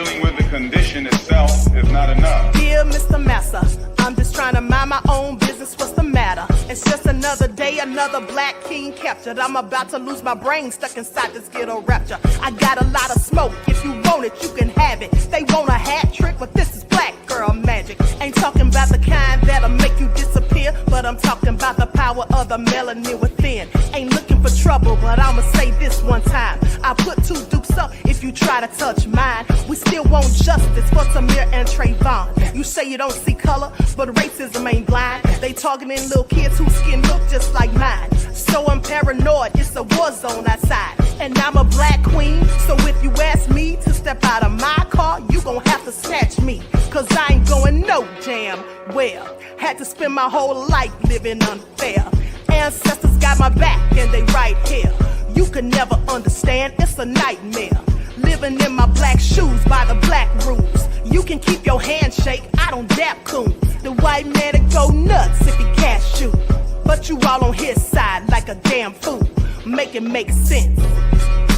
dealing with the condition itself is not enough. Dear Mr. Massa, I'm just trying to mind my own business. What's the matter? It's just another day, another black king captured. I'm about to lose my brain, stuck inside this ghetto rapture. I got a lot of smoke. If you want it, you can have it. They want a hat trick, but this is black girl magic. Ain't talking about the kind that'll make you disappear, but I'm talking about the power of the melanin within. Ain't looking for trouble, but I'ma say this one time. I put two dukes up if you try to touch mine. We still want justice for Tamir and Trayvon. You say you don't see color, but racism ain't blind. They targeting little kids whose skin look just like mine. So I'm paranoid, it's a war zone outside. And I'm a black queen, so if you ask me to step out of my car, you gon' have to snatch me. Cause I ain't going no damn well. Had to spend my whole life living unfair. Ancestors got my back and they right here. You can never understand, it's a nightmare. Living in my black shoes by the black rules. You can keep your handshake, I don't dap coon. The white man will go nuts if he cash you. But you all on his side like a damn fool. Make it make sense.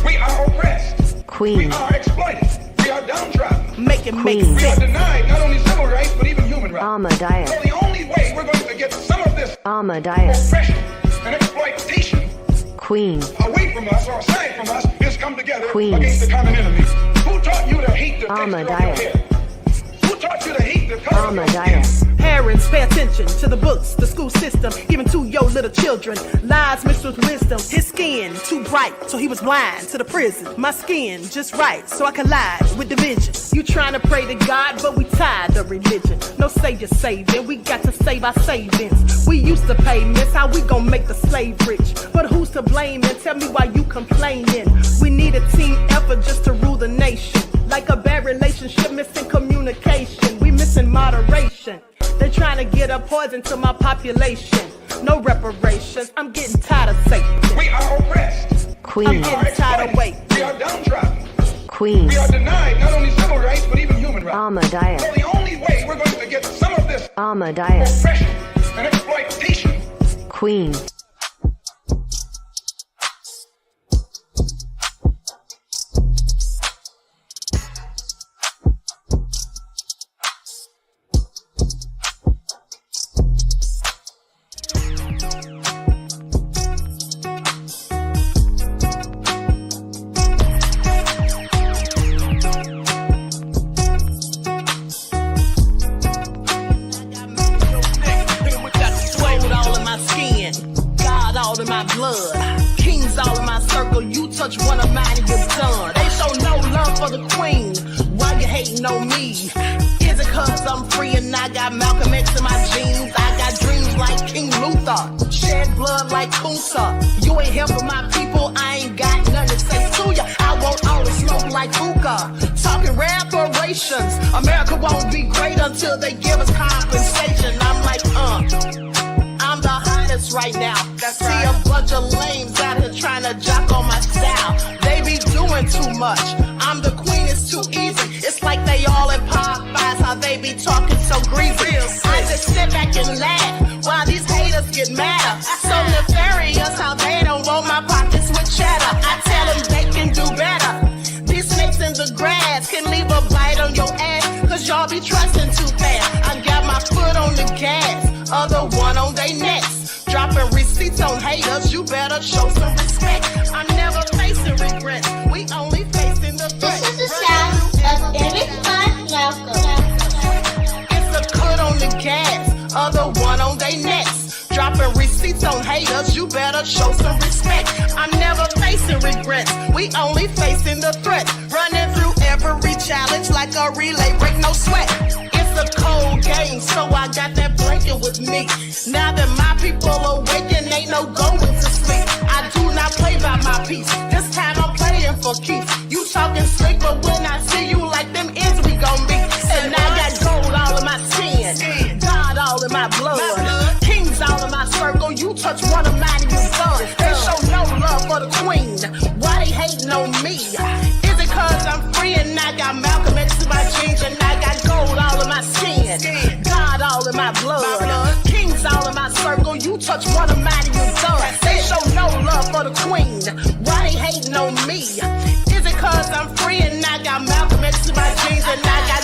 We are oppressed. Queen. We are exploited. We are downtrodden. Make it make We are sense. denied not only civil rights, but even human rights. Ahmadiyyah. So the only way we're going to get some of this Ahmadiyyah. oppression and exploitation Queen. away from us or aside from us is come together Queen. against the common enemy. Who taught you to hate the texture of your Ahmadiyyah. hair? Who taught you to hate the color of your skin? Ahmadiyyah. Parents, pay attention to the books, the school system, even to your little children. Lies mixed with wisdom. His skin too bright, so he was blind to the prison. My skin just right, so I collide with division. You trying to pray to God, but we tired of religion. No savior saving, we got to save our savings. We used to pay miss, how we gon' make the slave rich? But who's to blame and tell me why you complaining? We need a team effort just to rule the nation. Like a bad relationship, missing communication. We missing moderation. They're trying to get a poison to my population. No reparations, I'm getting tired of Satan. We are oppressed. Queen. I'm getting tired of waiting. We are downtrodden. Queen. We are denied not only civil rights, but even human rights. Ahmadiyyah. So the only way we're going to get some of this Ahmadiyyah. oppression and exploitation. Queen. Touch one of mine and you're done. They show no love for the queen. Why you hating on me? Is it cause I'm free and I got Malcolm X in my jeans? I got dreams like King Luther, shed blood like Kunsa. You ain't helping my people, I ain't got nothing to say to ya. I want all the smoke like hookah. Talking reparations. America won't be great until they give us compensation. I'm like, I'm the hottest right now. See a bunch of lames out here trying to jock on my style. They be doing too much. I'm the queen, it's too easy. It's like they all in Popeyes, how they be talking so greasy. I just sit back and laugh while these haters get madder. So nefarious how they don't want my pockets with cheddar. I tell them they can do better. These snakes in the grass can leave a bite on your ass, cause y'all be trusting too fast. I got my foot on the gas, other one on they necks. Dropping receipts on haters, you better show some respect. I'm never facing regrets, we only facing the threat. This is the sound of EXCLUSIVE-Chakra. It's a cut on the gas, other one on they necks. Dropping receipts on haters, you better show some respect. I'm never facing regrets, we only facing the threat. Running through every challenge like a relay, break no sweat. It's a cold game, so I got that blanket with me. Now that my people awaken, ain't no going to sleep. I do not play by my piece, this time I'm playing for keeps. You talking slick, but when I see you like them ends, we gon' meet. And I got gold all in my skin, God all in my blood, kings all in my circle. You touch one of mine and you're done. They show no love for the queen, why they hating on me? Is it cause I'm free and I got Malcolm X in my jeans, and I got gold all in my skin, God all in my blood, kings all in my circle. You touch one of mine and you're done. They show no love for the queen, why they hating on me? Is it cause I'm free and I got Malcolm X in my jeans and I got.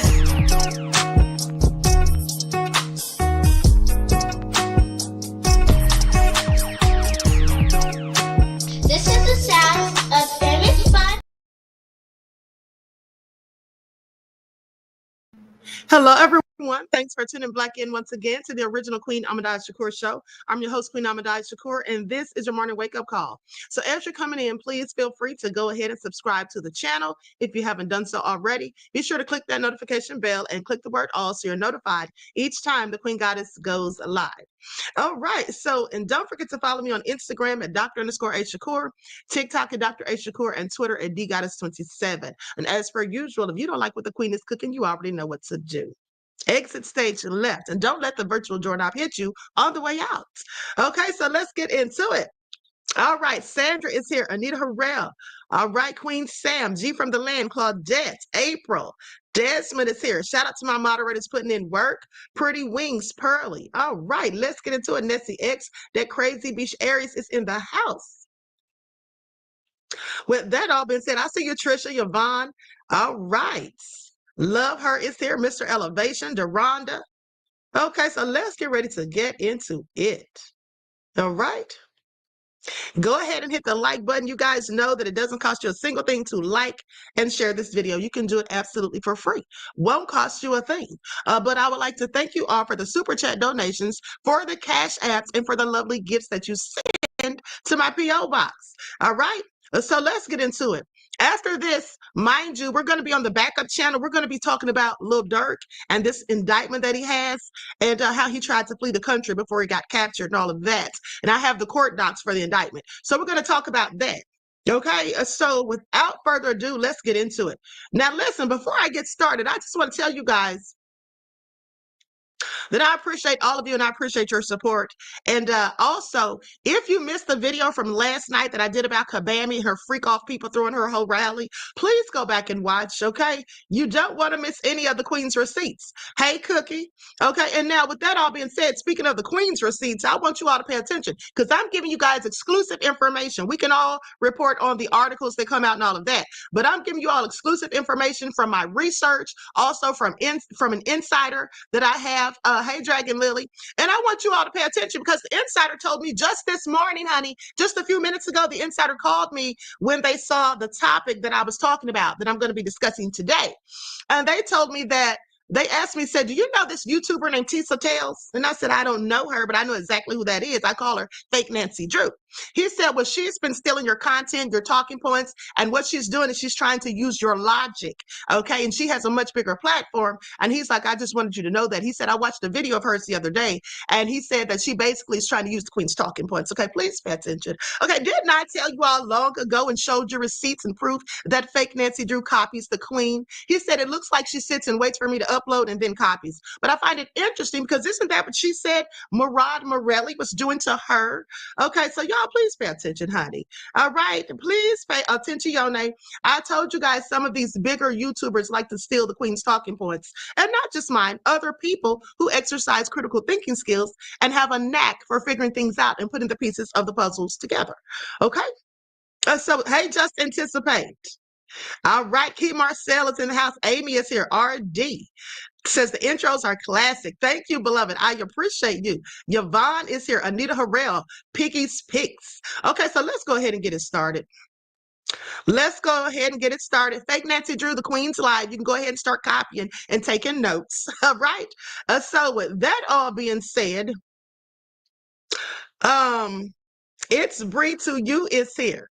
This is the sound of famous fun. Hello, everyone. Thanks for tuning back in once again to the original Queen Ahmadiyyah Shakur show. I'm your host, Queen Ahmadiyyah Shakur, and this is your morning wake-up call. So as you're coming in, please feel free to go ahead and subscribe to the channel if you haven't done so already. Be sure to click that notification bell and click the word all so you're notified each time the Queen Goddess goes live. All right. So, and don't forget to follow me on Instagram at Dr_A_Shakur, TikTok at Dr. A Shakur, and Twitter at DGoddess27. And as per usual, if you don't like what the Queen is cooking, you already know what to do. Exit stage left, and don't let the virtual doorknob hit you on the way out. Okay, so let's get into it. All right, Sandra is here. Anita Harrell. All right, Queen Sam, G from the land, Claudette, April. Desmond is here. Shout out to my moderators putting in work. Pretty Wings, Pearly. All right, let's get into it. Nessie X, that crazy beach Aries is in the house. With that all being said, I see you, Trisha, Yvonne. All right. Love Her is here. Mr. Elevation, Deronda. Okay, so let's get ready to get into it. All right. Go ahead and hit the like button. You guys know that it doesn't cost you a single thing to like and share this video. You can do it absolutely for free. Won't cost you a thing. But I would like to thank you all for the super chat donations, for the cash apps, and for the lovely gifts that you send to my P.O. box. All right. So let's get into it. After this, mind you, we're going to be on the backup channel. We're going to be talking about Lil Durk and this indictment that he has, and how he tried to flee the country before he got captured and all of that. And I have the court docs for the indictment. So we're going to talk about that. Okay, so without further ado, let's get into it. Now, listen, before I get started, I just want to tell you guys that I appreciate all of you and I appreciate your support. And also, if you missed the video from last night that I did about Kabami and her freak off people throwing her whole rally, please go back and watch, okay? You don't want to miss any of the Queen's receipts. Hey, Cookie. Okay, and now with that all being said, speaking of the Queen's receipts, I want you all to pay attention because I'm giving you guys exclusive information. We can all report on the articles that come out and all of that, but I'm giving you all exclusive information from my research, also from an insider that I have. Hey, Dragon Lily. And I want you all to pay attention because the insider told me just this morning, honey, just a few minutes ago, the insider called me when they saw the topic that I was talking about that I'm going to be discussing today. And they told me that they asked me, said, do you know this YouTuber named Tisa Tales? And I said, I don't know her, but I know exactly who that is. I call her Fake Nancy Drew. He said, well, she's been stealing your content, your talking points, and what she's doing is she's trying to use your logic, okay? And she has a much bigger platform. And he's like, I just wanted you to know that. He said, I watched a video of hers the other day, and he said that she basically is trying to use the Queen's talking points, okay? Please pay attention. Okay, didn't I tell you all long ago and showed you receipts and proof that Fake Nancy Drew copies the Queen? He said, it looks like she sits and waits for me to upload and then copies. But I find it interesting because isn't that what she said Murad Morelli was doing to her? Okay, so y'all please pay attention, honey. All right, please pay attention, Yone. I told you guys some of these bigger YouTubers like to steal the Queen's talking points, and not just mine, other people who exercise critical thinking skills and have a knack for figuring things out and putting the pieces of the puzzles together. Okay, so hey, just anticipate. All right, Key Marcel is in the house. Amy is here. RD says the intros are classic. Thank you, beloved. I appreciate you. Yvonne is here. Anita Harrell, Piggy's Picks. Okay, so let's go ahead and get it started. Let's go ahead and get it started. Fake Nancy Drew, the Queen's Live. You can go ahead and start copying and taking notes. All right. So with that all being said, it's Bree to you is here.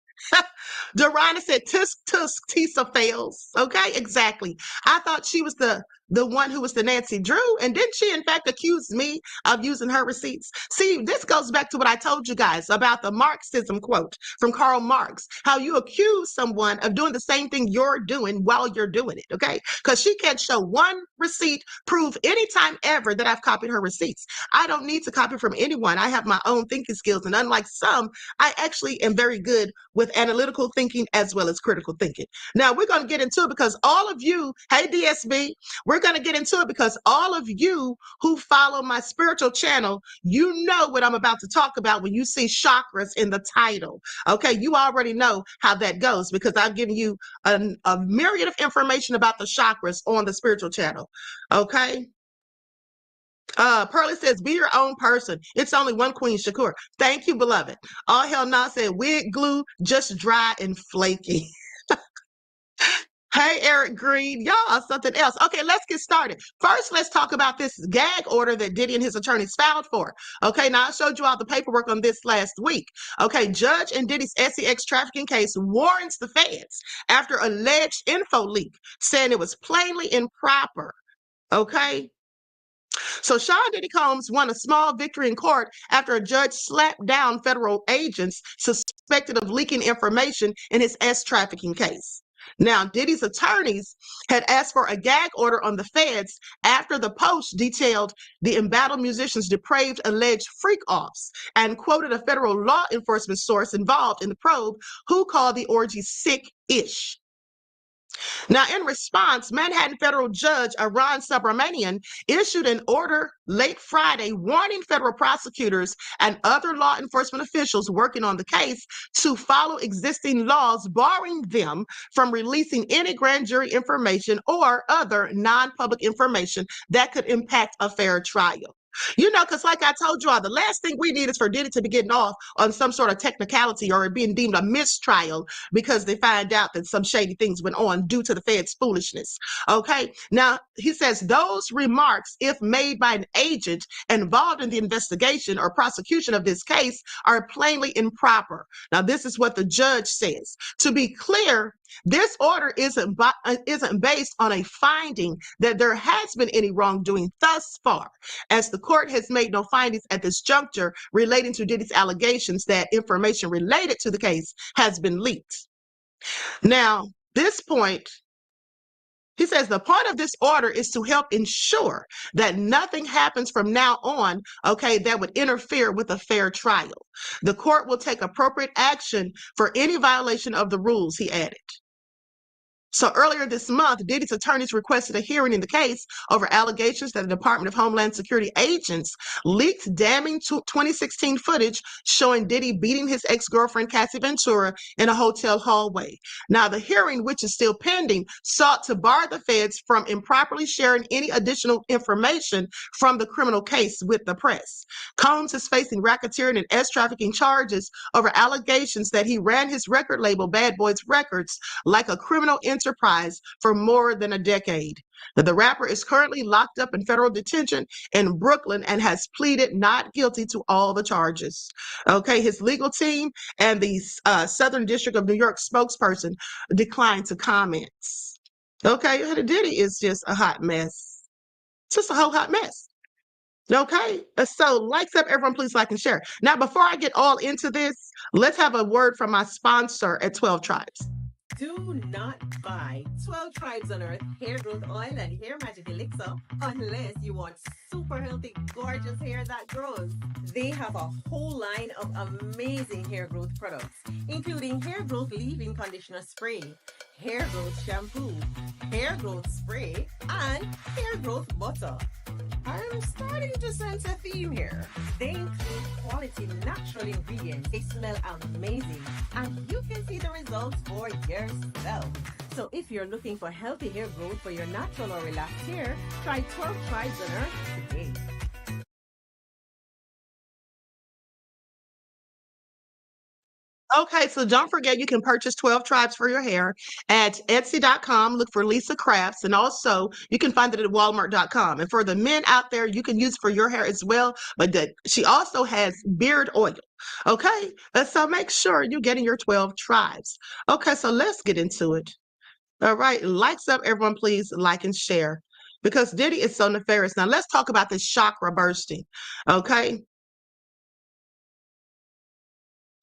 Dorana said, tusk, tusk, Tisa fails. Okay, exactly. I thought she was the one who was the Nancy Drew, and didn't she in fact accuse me of using her receipts? See, this goes back to what I told you guys about the Marxism quote from Karl Marx, how you accuse someone of doing the same thing you're doing while you're doing it, okay? Because she can't show one receipt, prove anytime ever that I've copied her receipts. I don't need to copy from anyone. I have my own thinking skills, and unlike some, I actually am very good with with analytical thinking as well as critical thinking. Now, we're going to get into it because all of you, hey, DSB, we're going to get into it because all of you who follow my spiritual channel, you know what I'm about to talk about when you see chakras in the title. Okay, you already know how that goes because I've given you a myriad of information about the chakras on the spiritual channel. Okay. Pearlie says, be your own person. It's only one Queen Shakur. Thank you, beloved. All hell nah said, wig glue, just dry and flaky. Hey, Eric Green, y'all are something else. Okay, let's get started. First, let's talk about this gag order that Diddy and his attorneys filed for. Okay, now I showed you all the paperwork on this last week. Okay, judge in Diddy's sex trafficking case warns the feds after alleged info leak, saying it was plainly improper. Okay. So Sean Diddy Combs won a small victory in court after a judge slapped down federal agents suspected of leaking information in his trafficking case. Now, Diddy's attorneys had asked for a gag order on the feds after the Post detailed the embattled musician's depraved alleged freak-offs and quoted a federal law enforcement source involved in the probe who called the orgy sick-ish. Now, in response, Manhattan federal judge Ron Subramanian issued an order late Friday warning federal prosecutors and other law enforcement officials working on the case to follow existing laws, barring them from releasing any grand jury information or other non-public information that could impact a fair trial. You know, because like I told you all, the last thing we need is for Diddy to be getting off on some sort of technicality or it being deemed a mistrial because they find out that some shady things went on due to the Fed's foolishness. Okay. Now, he says those remarks, if made by an agent involved in the investigation or prosecution of this case, are plainly improper. Now, this is what the judge says. To be clear, this order isn't based on a finding that there has been any wrongdoing thus far, as the court has made no findings at this juncture relating to Diddy's allegations that information related to the case has been leaked. Now, this point, he says the point of this order is to help ensure that nothing happens from now on, okay, that would interfere with a fair trial. The court will take appropriate action for any violation of the rules, he added. So earlier this month, Diddy's attorneys requested a hearing in the case over allegations that the Department of Homeland Security agents leaked damning 2016 footage showing Diddy beating his ex-girlfriend Cassie Ventura in a hotel hallway. Now, the hearing, which is still pending, sought to bar the feds from improperly sharing any additional information from the criminal case with the press. Combs is facing racketeering and trafficking charges over allegations that he ran his record label, Bad Boys Records, like a criminal enterprise for more than a decade. Now, the rapper is currently locked up in federal detention in Brooklyn and has pleaded not guilty to all the charges. Okay, his legal team and the Southern District of New York spokesperson declined to comment. Okay, Diddy is just a hot mess. Just a whole hot mess. Okay, so likes up, everyone, please like and share. Now, before I get all into this, let's have a word from my sponsor at 12 Tribes. Do not buy 12 Tribes on Earth hair growth oil and hair magic elixir unless you want super healthy, gorgeous hair that grows. They have a whole line of amazing hair growth products, including hair growth leave-in conditioner spray, hair growth shampoo, hair growth spray, and hair growth butter. I'm starting to sense a theme here. They include quality natural ingredients. They smell amazing, and you can see the results for yourself. So if you're looking for healthy hair growth for your natural or relaxed hair, try 12 Tribes on Earth today. Okay, so don't forget you can purchase 12 Tribes for your hair at Etsy.com. Look for Lisa Crafts, and also you can find it at Walmart.com. And for the men out there, you can use it for your hair as well, but she also has beard oil. Okay, so make sure you're getting your 12 Tribes. Okay, so let's get into it. All right, likes up, everyone, please like and share because Diddy is so nefarious. Now, let's talk about this chakra bursting. Okay.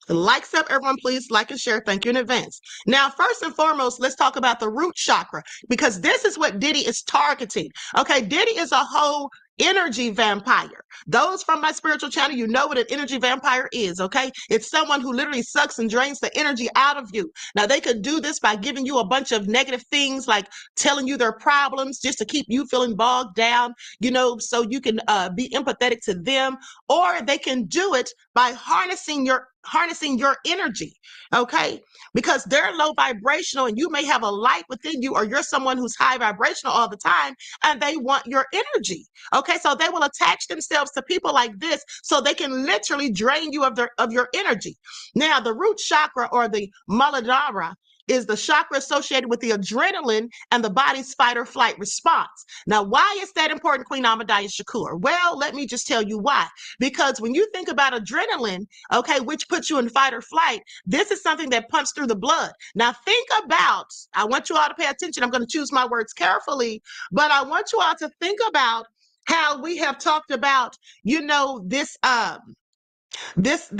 Likes up, everyone, please like and share. Thank you in advance. Now, first and foremost, let's talk about the root chakra because this is what Diddy is targeting. Okay, Diddy is a whole energy vampire. Those from my spiritual channel, you know what an energy vampire is, okay? It's someone who literally sucks and drains the energy out of you. Now, they could do this by giving you a bunch of negative things, like telling you their problems just to keep you feeling bogged down, so you can be empathetic to them, or they can do it by harnessing your energy, okay? Because they're low vibrational and you may have a light within you, or you're someone who's high vibrational all the time and they want your energy. Okay, so they will attach themselves to people like this so they can literally drain you of your energy. Now, the root chakra, or the Muladhara, is the chakra associated with the adrenaline and the body's fight or flight response. Now, why is that important, Queen Ahmadiyyah Shakur? Well, let me just tell you why. Because when you think about adrenaline, okay, which puts you in fight or flight, this is something that pumps through the blood. Now, I want you all to pay attention. I'm going to choose my words carefully, but I want you all to think about how we have talked about, the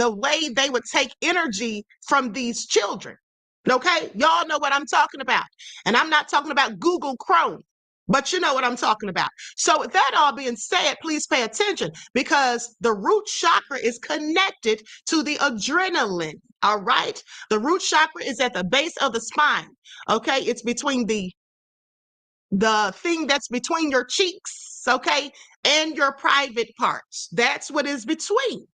way they would take energy from these children. Okay, y'all know what I'm talking about. And I'm not talking about Google Chrome, but you know what I'm talking about. So with that all being said, please pay attention, because the root chakra is connected to the adrenaline. All right, the root chakra is at the base of the spine. Okay, it's between the thing that's between your cheeks, okay, and your private parts. That's what is between.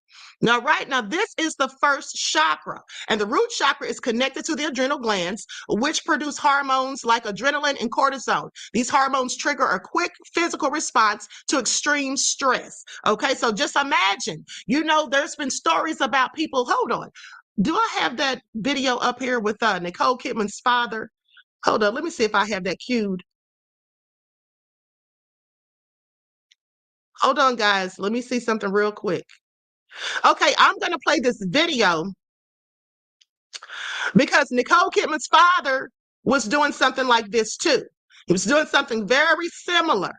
Now, this is the first chakra, and the root chakra is connected to the adrenal glands, which produce hormones like adrenaline and cortisol. These hormones trigger a quick physical response to extreme stress. Okay, so just imagine, there's been stories about people. Hold on. Do I have that video up here with Nicole Kidman's father? Hold on. Let me see if I have that queued. Hold on, guys. Let me see something real quick. Okay, I'm going to play this video because Nicole Kidman's father was doing something like this too. He was doing something very similar.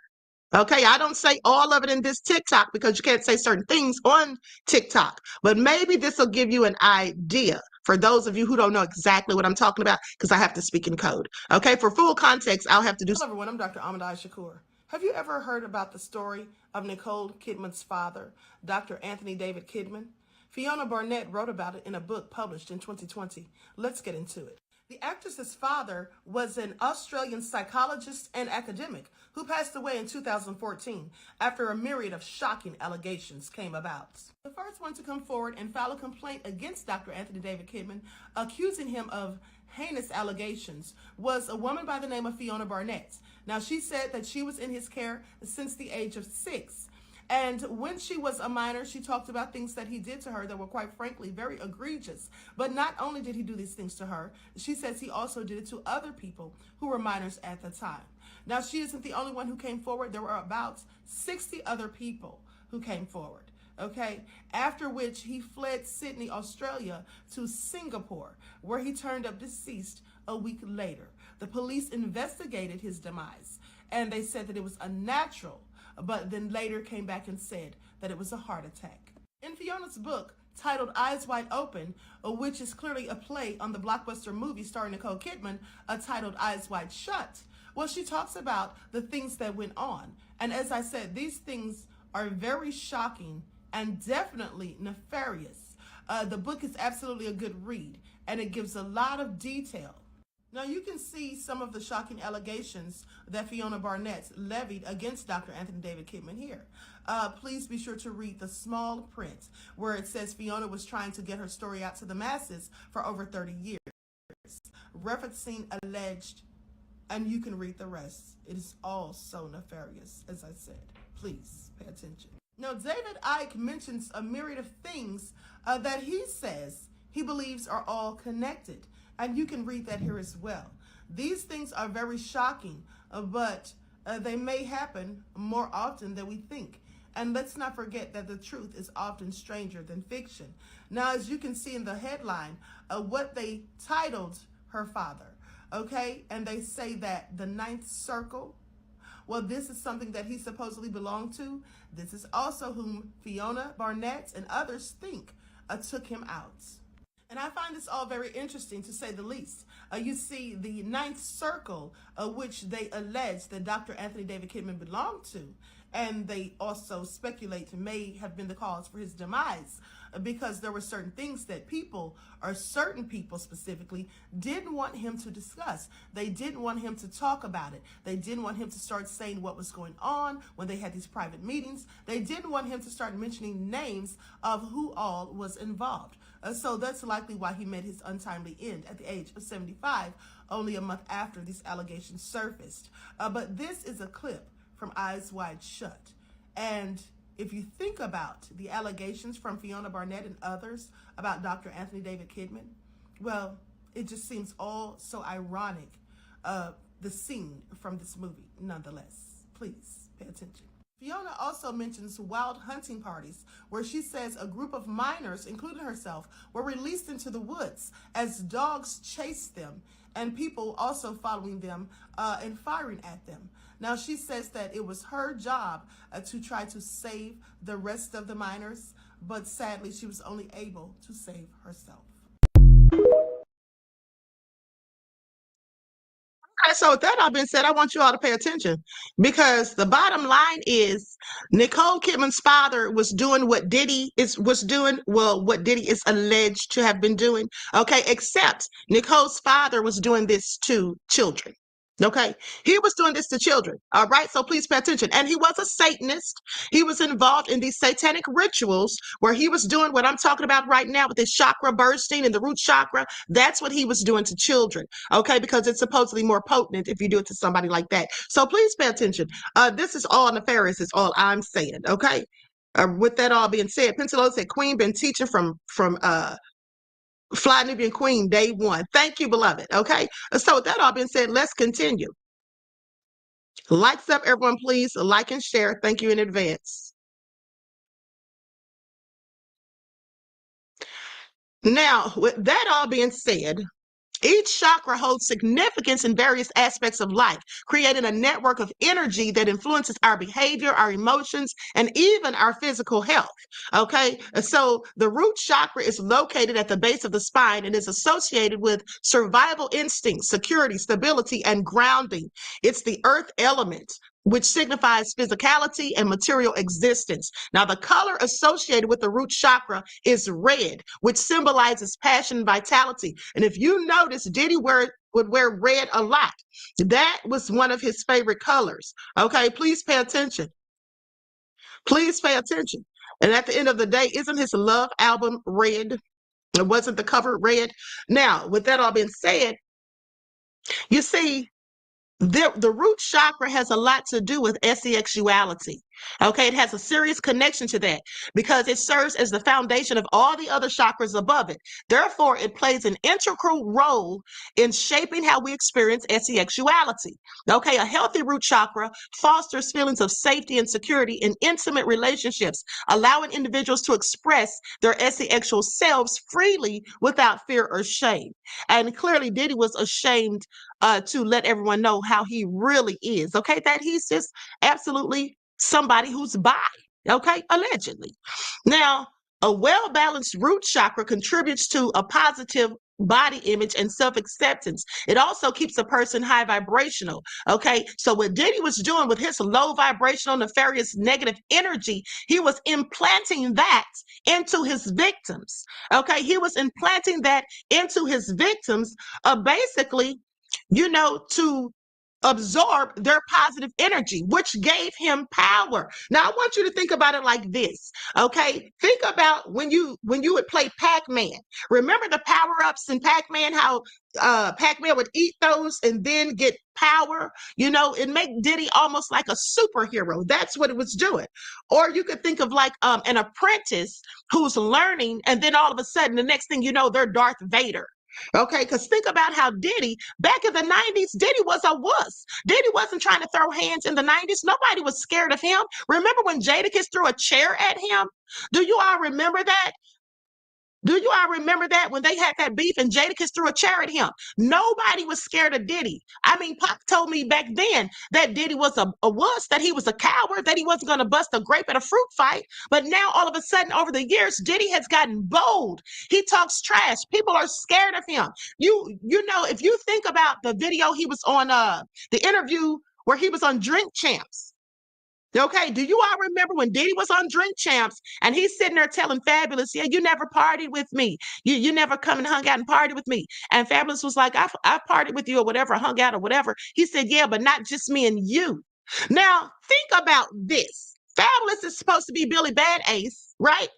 Okay, I don't say all of it in this TikTok because you can't say certain things on TikTok, but maybe this will give you an idea for those of you who don't know exactly what I'm talking about, because I have to speak in code. Okay, for full context, I'll have to do. Hello everyone, I'm Dr. Ahmadiyyah Shakur. Have you ever heard about the story of Nicole Kidman's father, Dr. Anthony David Kidman? Fiona Barnett wrote about it in a book published in 2020. Let's get into it. The actress's father was an Australian psychologist and academic who passed away in 2014 after a myriad of shocking allegations came about. The first one to come forward and file a complaint against Dr. Anthony David Kidman, accusing him of heinous allegations, was a woman by the name of Fiona Barnett. Now, she said that she was in his care since the age of 6. And when she was a minor, she talked about things that he did to her that were, quite frankly, very egregious. But not only did he do these things to her, she says he also did it to other people who were minors at the time. Now, she isn't the only one who came forward. There were about 60 other people who came forward. Okay, after which he fled Sydney, Australia to Singapore, where he turned up deceased a week later. The police investigated his demise, and they said that it was unnatural, but then later came back and said that it was a heart attack. In Fiona's book, titled Eyes Wide Open, which is clearly a play on the blockbuster movie starring Nicole Kidman, titled Eyes Wide Shut, well, she talks about the things that went on. And as I said, these things are very shocking and definitely nefarious. The book is absolutely a good read, and it gives a lot of detail. Now, you can see some of the shocking allegations that Fiona Barnett levied against Dr. Anthony David Kidman here. Please be sure to read the small print where it says Fiona was trying to get her story out to the masses for over 30 years, referencing alleged, and you can read the rest. It is all so nefarious, as I said. Please pay attention. Now, David Icke mentions a myriad of things that he says he believes are all connected. And you can read that here as well. These things are very shocking, but they may happen more often than we think. And let's not forget that the truth is often stranger than fiction. Now, as you can see in the headline, what they titled her father, okay? And they say that the ninth circle, well, this is something that he supposedly belonged to. This is also whom Fiona Barnett and others think took him out. And I find this all very interesting, to say the least. You see, the ninth circle, which they allege that Dr. Anthony David Kidman belonged to, and they also speculate may have been the cause for his demise, because there were certain things that people, or certain people specifically, didn't want him to discuss. They didn't want him to talk about it. They didn't want him to start saying what was going on when they had these private meetings. They didn't want him to start mentioning names of who all was involved. So that's likely why he met his untimely end at the age of 75, only a month after these allegations surfaced. But this is a clip from Eyes Wide Shut. And if you think about the allegations from Fiona Barnett and others about Dr. Anthony David Kidman, well, it just seems all so ironic, the scene from this movie, nonetheless. Please pay attention. Fiona also mentions wild hunting parties, where she says a group of minors, including herself, were released into the woods as dogs chased them, and people also following them and firing at them. Now, she says that it was her job to try to save the rest of the minors, but sadly, she was only able to save herself. Okay, so with that all being said, I want you all to pay attention, because the bottom line is Nicole Kidman's father was doing what Diddy was doing. Well, what Diddy is alleged to have been doing. Okay, except Nicole's father was doing this to children. Okay, he was doing this to children. All right, so please pay attention. And he was a Satanist. He was involved in these satanic rituals where he was doing what I'm talking about right now with this chakra bursting and the root chakra. That's what he was doing to children. Okay, because it's supposedly more potent if you do it to somebody like that. So please pay attention. This is all nefarious, is all I'm saying. Okay, with that all being said, Pentelope said, Queen been teaching from Fly Nubian Queen, day one. Thank you, beloved. Okay. So with that all being said, let's continue. Likes up, everyone, please. Like and share. Thank you in advance. Now, with that all being said, each chakra holds significance in various aspects of life, creating a network of energy that influences our behavior, our emotions, and even our physical health. Okay, so the root chakra is located at the base of the spine and is associated with survival instincts, security, stability, and grounding. It's the earth element, which signifies physicality and material existence. Now, the color associated with the root chakra is red, which symbolizes passion and vitality. And if you notice, Diddy would wear red a lot. That was one of his favorite colors. Okay, please pay attention. Please pay attention. And at the end of the day, isn't his Love album red? It wasn't the cover red? Now, with that all being said, you see, the root chakra has a lot to do with sexuality. Okay, it has a serious connection to that because it serves as the foundation of all the other chakras above it. Therefore, it plays an integral role in shaping how we experience sexuality. Okay, a healthy root chakra fosters feelings of safety and security in intimate relationships, allowing individuals to express their sexual selves freely without fear or shame. And clearly, Diddy was ashamed to let everyone know how he really is. Okay, that he's just absolutely somebody who's bi, okay, allegedly. Now, a well-balanced root chakra contributes to a positive body image and self-acceptance. It also keeps a person high vibrational, okay? So what Diddy was doing with his low vibrational, nefarious, negative energy, he was implanting that into his victims, okay? He was implanting that into his victims, basically, to absorb their positive energy, which gave him power. Now, I want you to think about it like this, okay? Think about when you would play Pac-Man. Remember the power-ups in Pac-Man, how Pac-Man would eat those and then get power? It make Diddy almost like a superhero. That's what it was doing. Or you could think of like an apprentice who's learning, and then all of a sudden, the next thing you know, they're Darth Vader. Okay, because think about how Diddy, back in the 90s, Diddy was a wuss. Diddy wasn't trying to throw hands in the 90s. Nobody was scared of him. Remember when Jadakiss threw a chair at him? Do you all remember that? Do you all remember that when they had that beef and Jadakiss threw a chair at him? Nobody was scared of Diddy. I mean, Pop told me back then that Diddy was a wuss, that he was a coward, that he wasn't going to bust a grape at a fruit fight. But now all of a sudden, over the years, Diddy has gotten bold. He talks trash. People are scared of him. You know, if you think about the video he was on, the interview where he was on Drink Champs. Okay, do you all remember when Diddy was on Drink Champs and he's sitting there telling Fabulous, yeah, you never partied with me. You never come and hung out and partied with me. And Fabulous was like, I partied with you or whatever, hung out or whatever. He said, yeah, but not just me and you. Now, think about this. Fabulous is supposed to be Billy Bad Ace, right?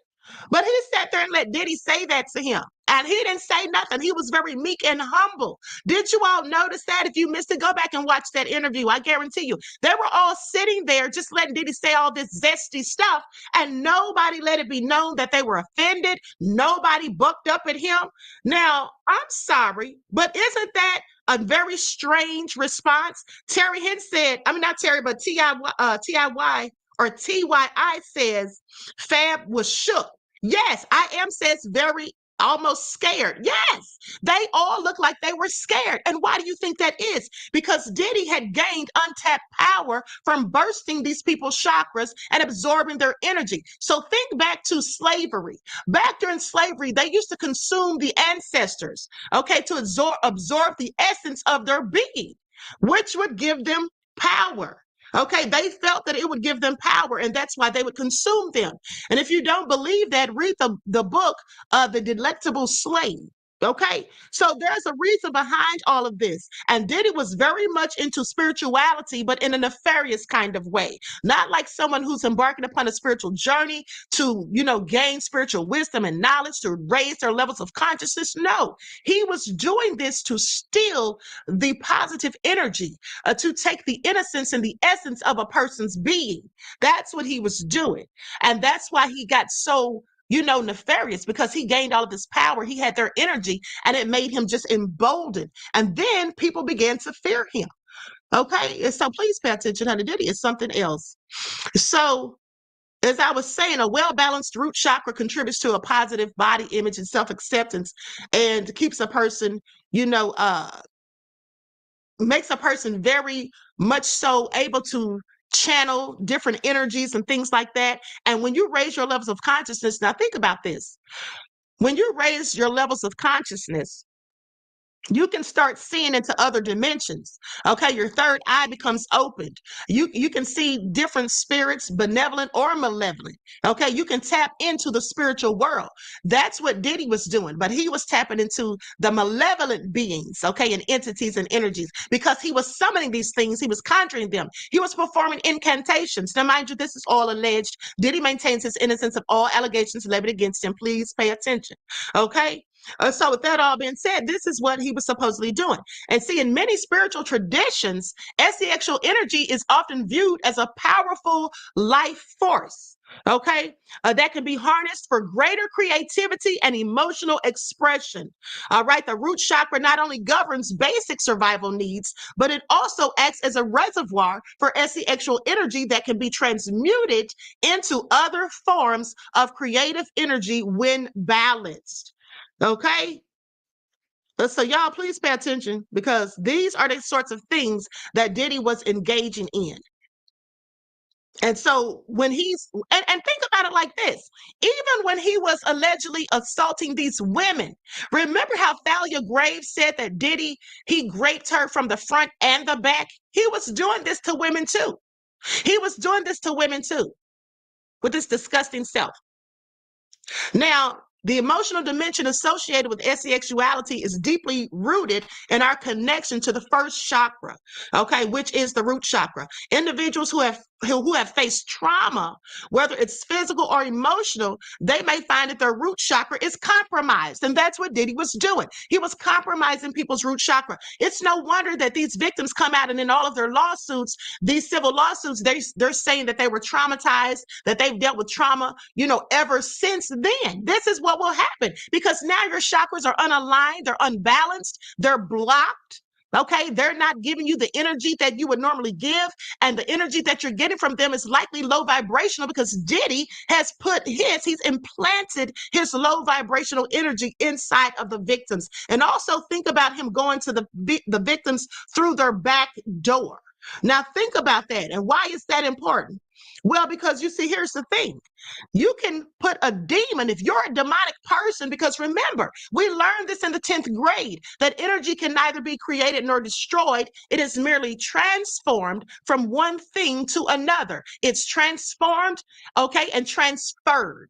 But he sat there and let Diddy say that to him. And he didn't say nothing. He was very meek and humble. Did you all notice that? If you missed it, go back and watch that interview. I guarantee you. They were all sitting there just letting Diddy say all this zesty stuff. And nobody let it be known that they were offended. Nobody bucked up at him. Now, I'm sorry, but isn't that a very strange response? Terry Hint said, I mean, not Terry, but TIY or TYI says, Fab was shook. Yes, I am says very almost scared. Yes, they all look like they were scared. And why do you think that is? Because Diddy had gained untapped power from bursting these people's chakras and absorbing their energy. So think back to slavery. Back during slavery, they used to consume the ancestors, okay, to absorb the essence of their being, which would give them power. Okay, they felt that it would give them power, and that's why they would consume them. And if you don't believe that, read the book, The Delectable Slave. Okay, so there's a reason behind all of this. And Diddy was very much into spirituality, but in a nefarious kind of way. Not like someone who's embarking upon a spiritual journey to, gain spiritual wisdom and knowledge, to raise their levels of consciousness. No, he was doing this to steal the positive energy, to take the innocence and the essence of a person's being. That's what he was doing. And that's why he got so nefarious, because he gained all of this power. He had their energy and it made him just emboldened. And then people began to fear him. Okay. And so please pay attention. Honey, Diddy is something else. So as I was saying, a well-balanced root chakra contributes to a positive body image and self-acceptance, and keeps a person, makes a person very much so able to channel different energies and things like that. And when you raise your levels of consciousness, now think about this. When you raise your levels of consciousness, you can start seeing into other dimensions. Okay, your third eye becomes opened. You can see different spirits, benevolent or malevolent. Okay, you can tap into the spiritual world. That's what Diddy was doing, but he was tapping into the malevolent beings, okay, and entities and energies, because he was summoning these things. He was conjuring them. He was performing incantations. Now, mind you, this is all alleged. Diddy maintains his innocence of all allegations levied against him. Please pay attention. Okay. So with that all being said, this is what he was supposedly doing. And see, in many spiritual traditions, SEXual energy is often viewed as a powerful life force, okay, that can be harnessed for greater creativity and emotional expression. All right, the root chakra not only governs basic survival needs, but it also acts as a reservoir for SEXual energy that can be transmuted into other forms of creative energy when balanced. Okay. So y'all please pay attention, because these are the sorts of things that Diddy was engaging in. And so when he's, and think about it like this, even when he was allegedly assaulting these women, remember how Thalia Graves said that Diddy, he raped her from the front and the back? He was doing this to women too. He was doing this to women too, with this disgusting self. Now, the emotional dimension associated with SEXuality is deeply rooted in our connection to the first chakra, okay, which is the root chakra. Individuals who have faced trauma, whether it's physical or emotional, they may find that their root chakra is compromised. And that's what Diddy was doing. He was compromising people's root chakra. It's no wonder that these victims come out and in all of their lawsuits, these civil lawsuits, they're saying that they were traumatized, that they've dealt with trauma, ever since then. This is what will happen, because now your chakras are unaligned, they're unbalanced, they're blocked. Okay, they're not giving you the energy that you would normally give, and the energy that you're getting from them is likely low vibrational because Diddy has he's implanted his low vibrational energy inside of the victims. And also think about him going to the victims through their back door. Now think about that. And why is that important? Well, because you see, here's the thing. You can put a demon if you're a demonic person, because remember, we learned this in the 10th grade, that energy can neither be created nor destroyed. It is merely transformed from one thing to another. It's transformed, okay, and transferred.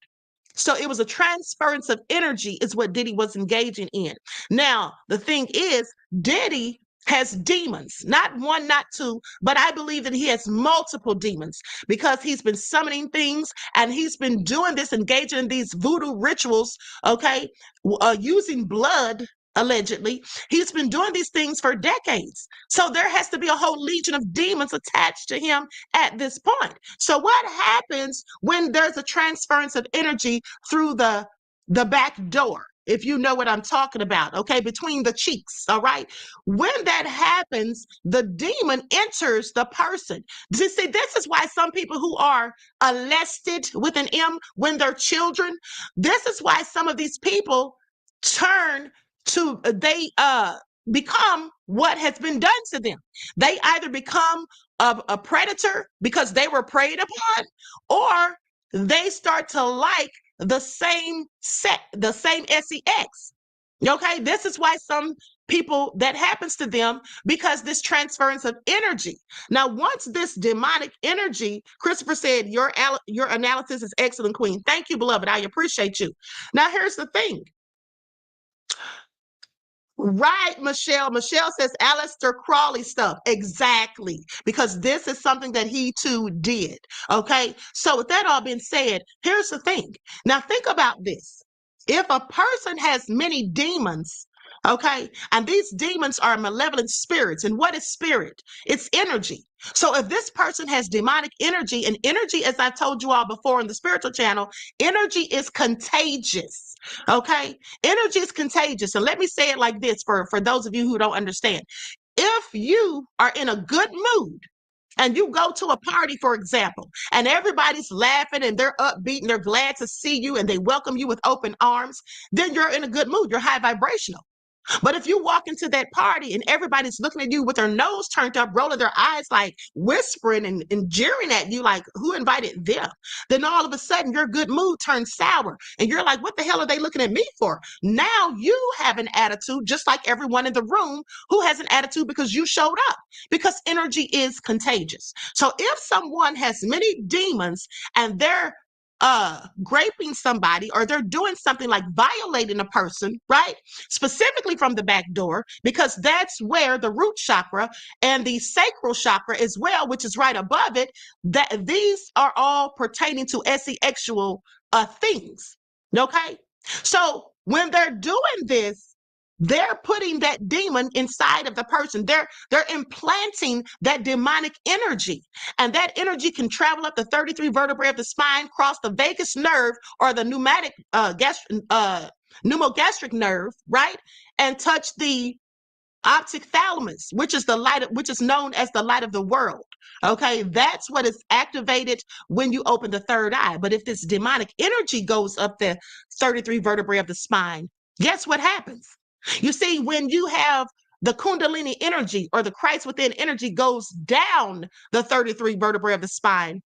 So it was a transference of energy is what Diddy was engaging in. Now, the thing is, Diddy has demons, not one, not two, but I believe that he has multiple demons because he's been summoning things and he's been doing this, engaging in these voodoo rituals, okay, using blood. Allegedly, he's been doing these things for decades. So there has to be a whole legion of demons attached to him at this point. So what happens when there's a transference of energy through the back door? If you know what I'm talking about, okay, between the cheeks, all right? When that happens, the demon enters the person. You see, this is why some people who are molested with an M when they're children, this is why some of these people they become what has been done to them. They either become a predator because they were preyed upon, or they start to like the same sex. Okay, this is why some people that happens to them, because this transference of energy. Now, once this demonic energy, Christopher said, your analysis is excellent, Queen. Thank you, beloved. I appreciate you. Now, here's the thing. Right, Michelle. Michelle says Aleister Crowley stuff. Exactly. Because this is something that he too did. Okay. So with that all being said, here's the thing. Now think about this. If a person has many demons, okay, and these demons are malevolent spirits, and what is spirit? It's energy. So if this person has demonic energy, and energy, as I told you all before in the spiritual channel, energy is contagious. Okay, energy is contagious. And let me say it like this for those of you who don't understand. If you are in a good mood and you go to a party, for example, and everybody's laughing and they're upbeat and they're glad to see you and they welcome you with open arms, then you're in a good mood. You're high vibrational. But if you walk into that party and everybody's looking at you with their nose turned up, rolling their eyes, like whispering and jeering at you, like who invited them? Then all of a sudden your good mood turns sour and you're like, what the hell are they looking at me for? Now you have an attitude just like everyone in the room who has an attitude because you showed up, because energy is contagious. So if someone has many demons and they're graping somebody, or they're doing something like violating a person, right? Specifically from the back door, because that's where the root chakra and the sacral chakra as well, which is right above it, that these are all pertaining to sexual things. Okay. So when they're doing this, they're putting that demon inside of the person. They're implanting that demonic energy, and that energy can travel up the 33 vertebrae of the spine, cross the vagus nerve or the pneumogastric nerve, right, and touch the optic thalamus, which is which is known as the light of the world. Okay, that's what is activated when you open the third eye. But if this demonic energy goes up the 33 vertebrae of the spine, guess what happens? You see, when you have the Kundalini energy or the Christ within energy goes down the 33 vertebrae of the spine,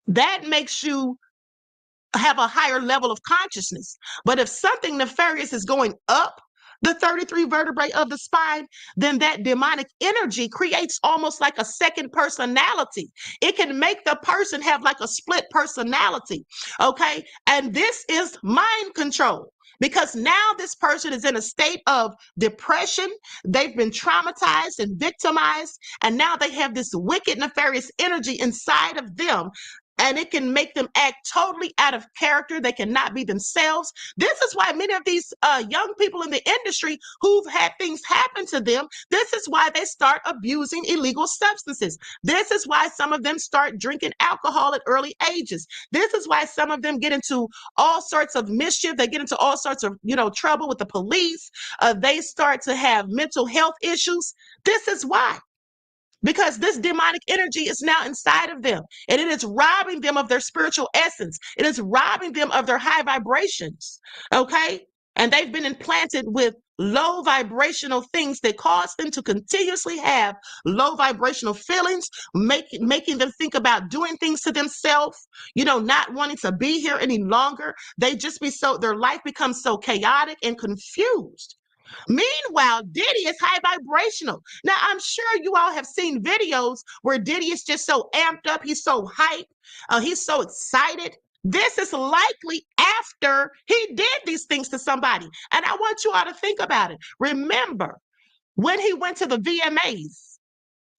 that makes you have a higher level of consciousness. But if something nefarious is going up the 33 vertebrae of the spine, then that demonic energy creates almost like a second personality. It can make the person have like a split personality. Okay. And this is mind control. Because now this person is in a state of depression. They've been traumatized and victimized. And now they have this wicked, nefarious energy inside of them. and it can make them act totally out of character. They cannot be themselves. This is why many of these young people in the industry who've had things happen to them, this is why they start abusing illegal substances. This is why some of them start drinking alcohol at early ages. This is why some of them get into all sorts of mischief. They get into all sorts of, trouble with the police. They start to have mental health issues. This is why. Because this demonic energy is now inside of them, and it is robbing them of their spiritual essence. It is robbing them of their high vibrations. Okay. And they've been implanted with low vibrational things that cause them to continuously have low vibrational feelings, making them think about doing things to themselves, not wanting to be here any longer. Their life becomes so chaotic and confused. Meanwhile, Diddy is high vibrational. Now, I'm sure you all have seen videos where Diddy is just so amped up. He's so hyped. He's so excited. This is likely after he did these things to somebody. And I want you all to think about it. Remember, when he went to the VMAs,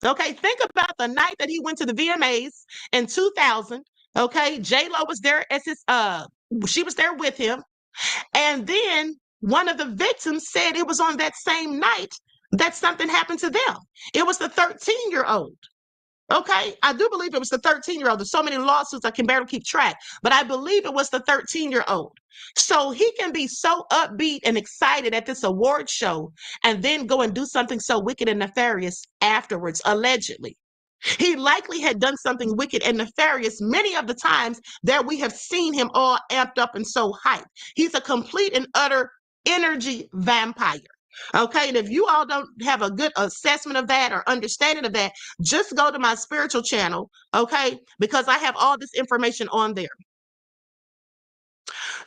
okay, think about the night that he went to the VMAs in 2000. Okay, J-Lo was there as she was there with him. And then one of the victims said it was on that same night that something happened to them. It was the 13-year-old. Okay, I do believe it was the 13-year-old. There's so many lawsuits I can barely keep track, but I believe it was the 13-year-old. So he can be so upbeat and excited at this award show and then go and do something so wicked and nefarious afterwards, allegedly. He likely had done something wicked and nefarious many of the times that we have seen him all amped up and so hyped. He's a complete and utter energy vampire. Okay, and if you all don't have a good assessment of that or understanding of that, just go to my spiritual channel, okay, because I have all this information on there.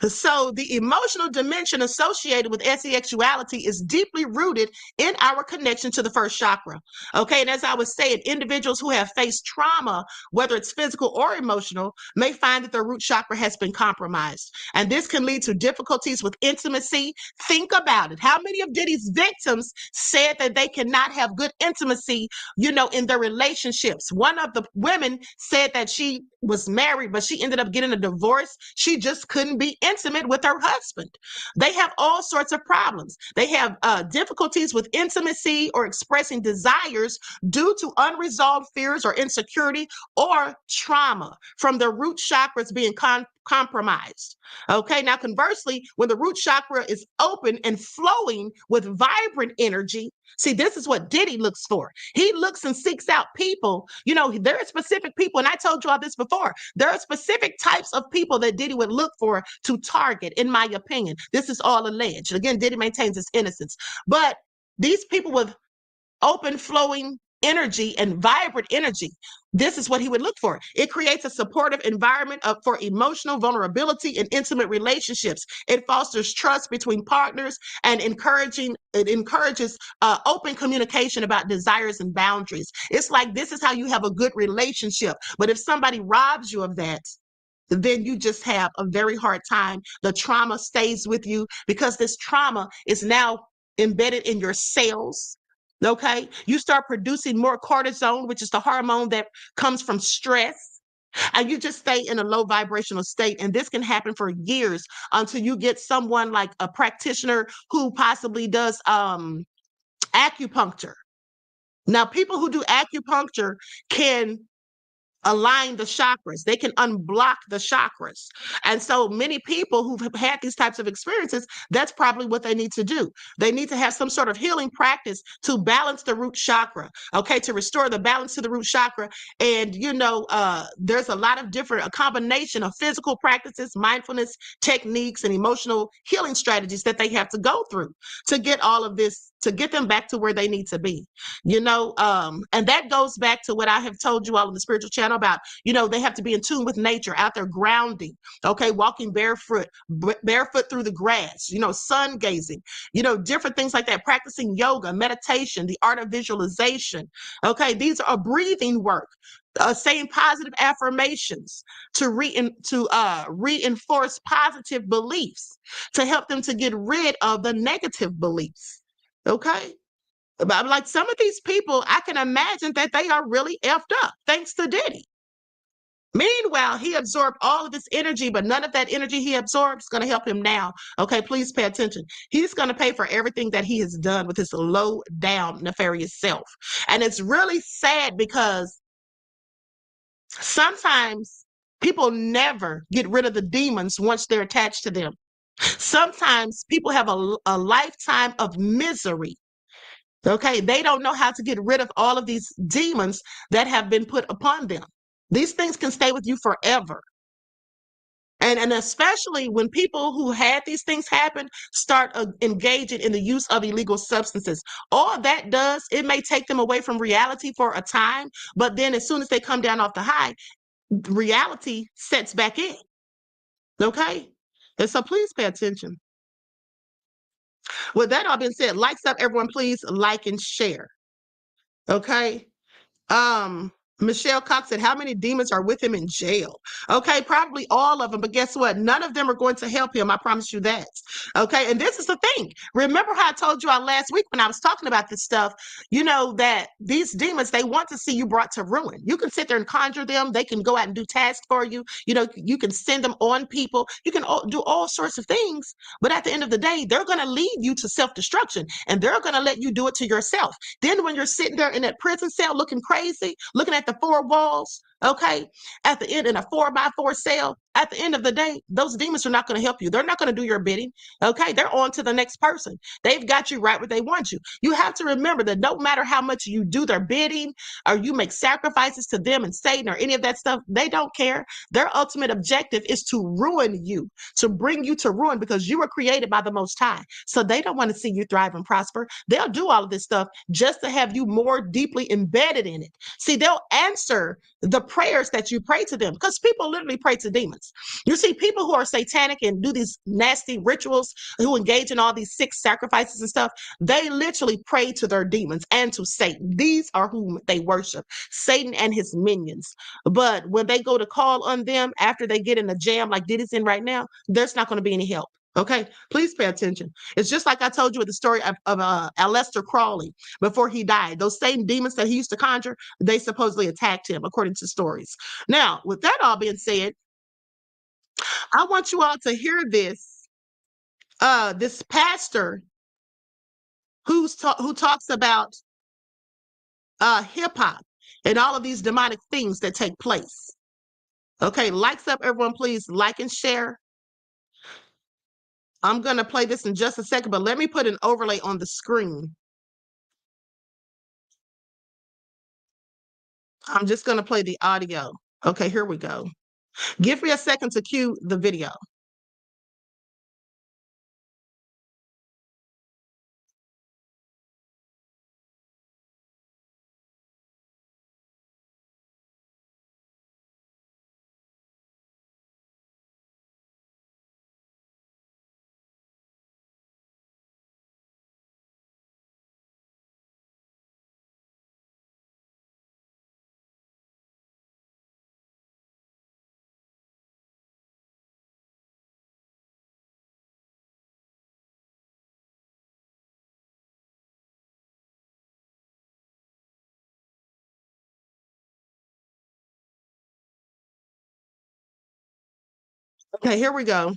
So the emotional dimension associated with sexuality is deeply rooted in our connection to the first chakra. Okay, and as I was saying, individuals who have faced trauma, whether it's physical or emotional, may find that their root chakra has been compromised. And this can lead to difficulties with intimacy. Think about it. How many of Diddy's victims said that they cannot have good intimacy, in their relationships? One of the women said that she was married, but she ended up getting a divorce. She just couldn't be intimate with her husband. They have all sorts of problems. They have difficulties with intimacy or expressing desires due to unresolved fears or insecurity or trauma from their root chakras being compromised. Okay, now conversely, when the root chakra is open and flowing with vibrant energy, see, this is what Diddy looks for. He looks and seeks out people. There are specific people, and I told you all this before. There are specific types of people that Diddy would look for to target, in my opinion. This is all alleged. Again, Diddy maintains his innocence. But these people with open flowing energy and vibrant energy, this is what he would look for. It creates a supportive environment for emotional vulnerability in intimate relationships. It fosters trust between partners and it encourages open communication about desires and boundaries. It's like this is how you have a good relationship. But if somebody robs you of that, then you just have a very hard time. The trauma stays with you because this trauma is now embedded in your cells. Okay, you start producing more cortisone, which is the hormone that comes from stress, and you just stay in a low vibrational state. And this can happen for years until you get someone like a practitioner who possibly does acupuncture. Now, people who do acupuncture can align the chakras. They can unblock the chakras. And so many people who've had these types of experiences, that's probably what they need to do. They need to have some sort of healing practice to balance the root chakra, okay, to restore the balance to the root chakra. And, there's a lot of a combination of physical practices, mindfulness techniques, and emotional healing strategies that they have to go through to get all of this, to get them back to where they need to be, and that goes back to what I have told you all on the spiritual channel about, they have to be in tune with nature, out there grounding, okay, walking barefoot through the grass, sun gazing, different things like that, practicing yoga, meditation, the art of visualization. Okay, these are breathing work, saying positive affirmations to reinforce positive beliefs, to help them to get rid of the negative beliefs. Okay. But like some of these people, I can imagine that they are really effed up thanks to Diddy. Meanwhile, he absorbed all of this energy, but none of that energy he absorbs is going to help him now. Okay, please pay attention. He's going to pay for everything that he has done with his low down nefarious self. And it's really sad because sometimes people never get rid of the demons once they're attached to them. Sometimes people have a lifetime of misery. Okay, they don't know how to get rid of all of these demons that have been put upon them. These things can stay with you forever. And especially when people who had these things happen start engaging in the use of illegal substances. All that does, it may take them away from reality for a time, but then as soon as they come down off the high, reality sets back in. Okay? And so please pay attention. With that all being said, likes up, everyone, please like and share. Okay? Michelle Cox said, how many demons are with him in jail? Okay, probably all of them, but guess what? None of them are going to help him. I promise you that. Okay, and this is the thing. Remember how I told you all last week when I was talking about this stuff, you know, that these demons, they want to see you brought to ruin. You can sit there and conjure them. They can go out and do tasks for you. You know, you can send them on people. You can do all sorts of things. But at the end of the day, they're going to lead you to self-destruction, and they're going to let you do it to yourself. Then when you're sitting there in that prison cell looking crazy, looking at the four walls, okay, at the end in a 4x4 cell, at the end of the day, those demons are not going to help you. They're not going to do your bidding. Okay, they're on to the next person. They've got you right where they want you. You have to remember that no matter how much you do their bidding or you make sacrifices to them and Satan or any of that stuff, they don't care. Their ultimate objective is to ruin you, to bring you to ruin, because you were created by the Most High. So they don't want to see you thrive and prosper. They'll do all of this stuff just to have you more deeply embedded in it. See, they'll answer the prayers that you pray to them, because people literally pray to demons. You see, people who are satanic and do these nasty rituals, who engage in all these sick sacrifices and stuff, they literally pray to their demons and to Satan. These are whom they worship, Satan and his minions. But when they go to call on them after they get in a jam like Diddy's in right now, there's not going to be any help. Okay, please pay attention. It's just like I told you with the story of Aleister Crowley before he died. Those same demons that he used to conjure, they supposedly attacked him, according to stories. Now, with that all being said, I want you all to hear this. This pastor who talks about hip hop and all of these demonic things that take place. Okay, likes up, everyone, please like and share. I'm going to play this in just a second, but let me put an overlay on the screen. I'm just going to play the audio. Okay, here we go. Give me a second to cue the video. Okay, here we go.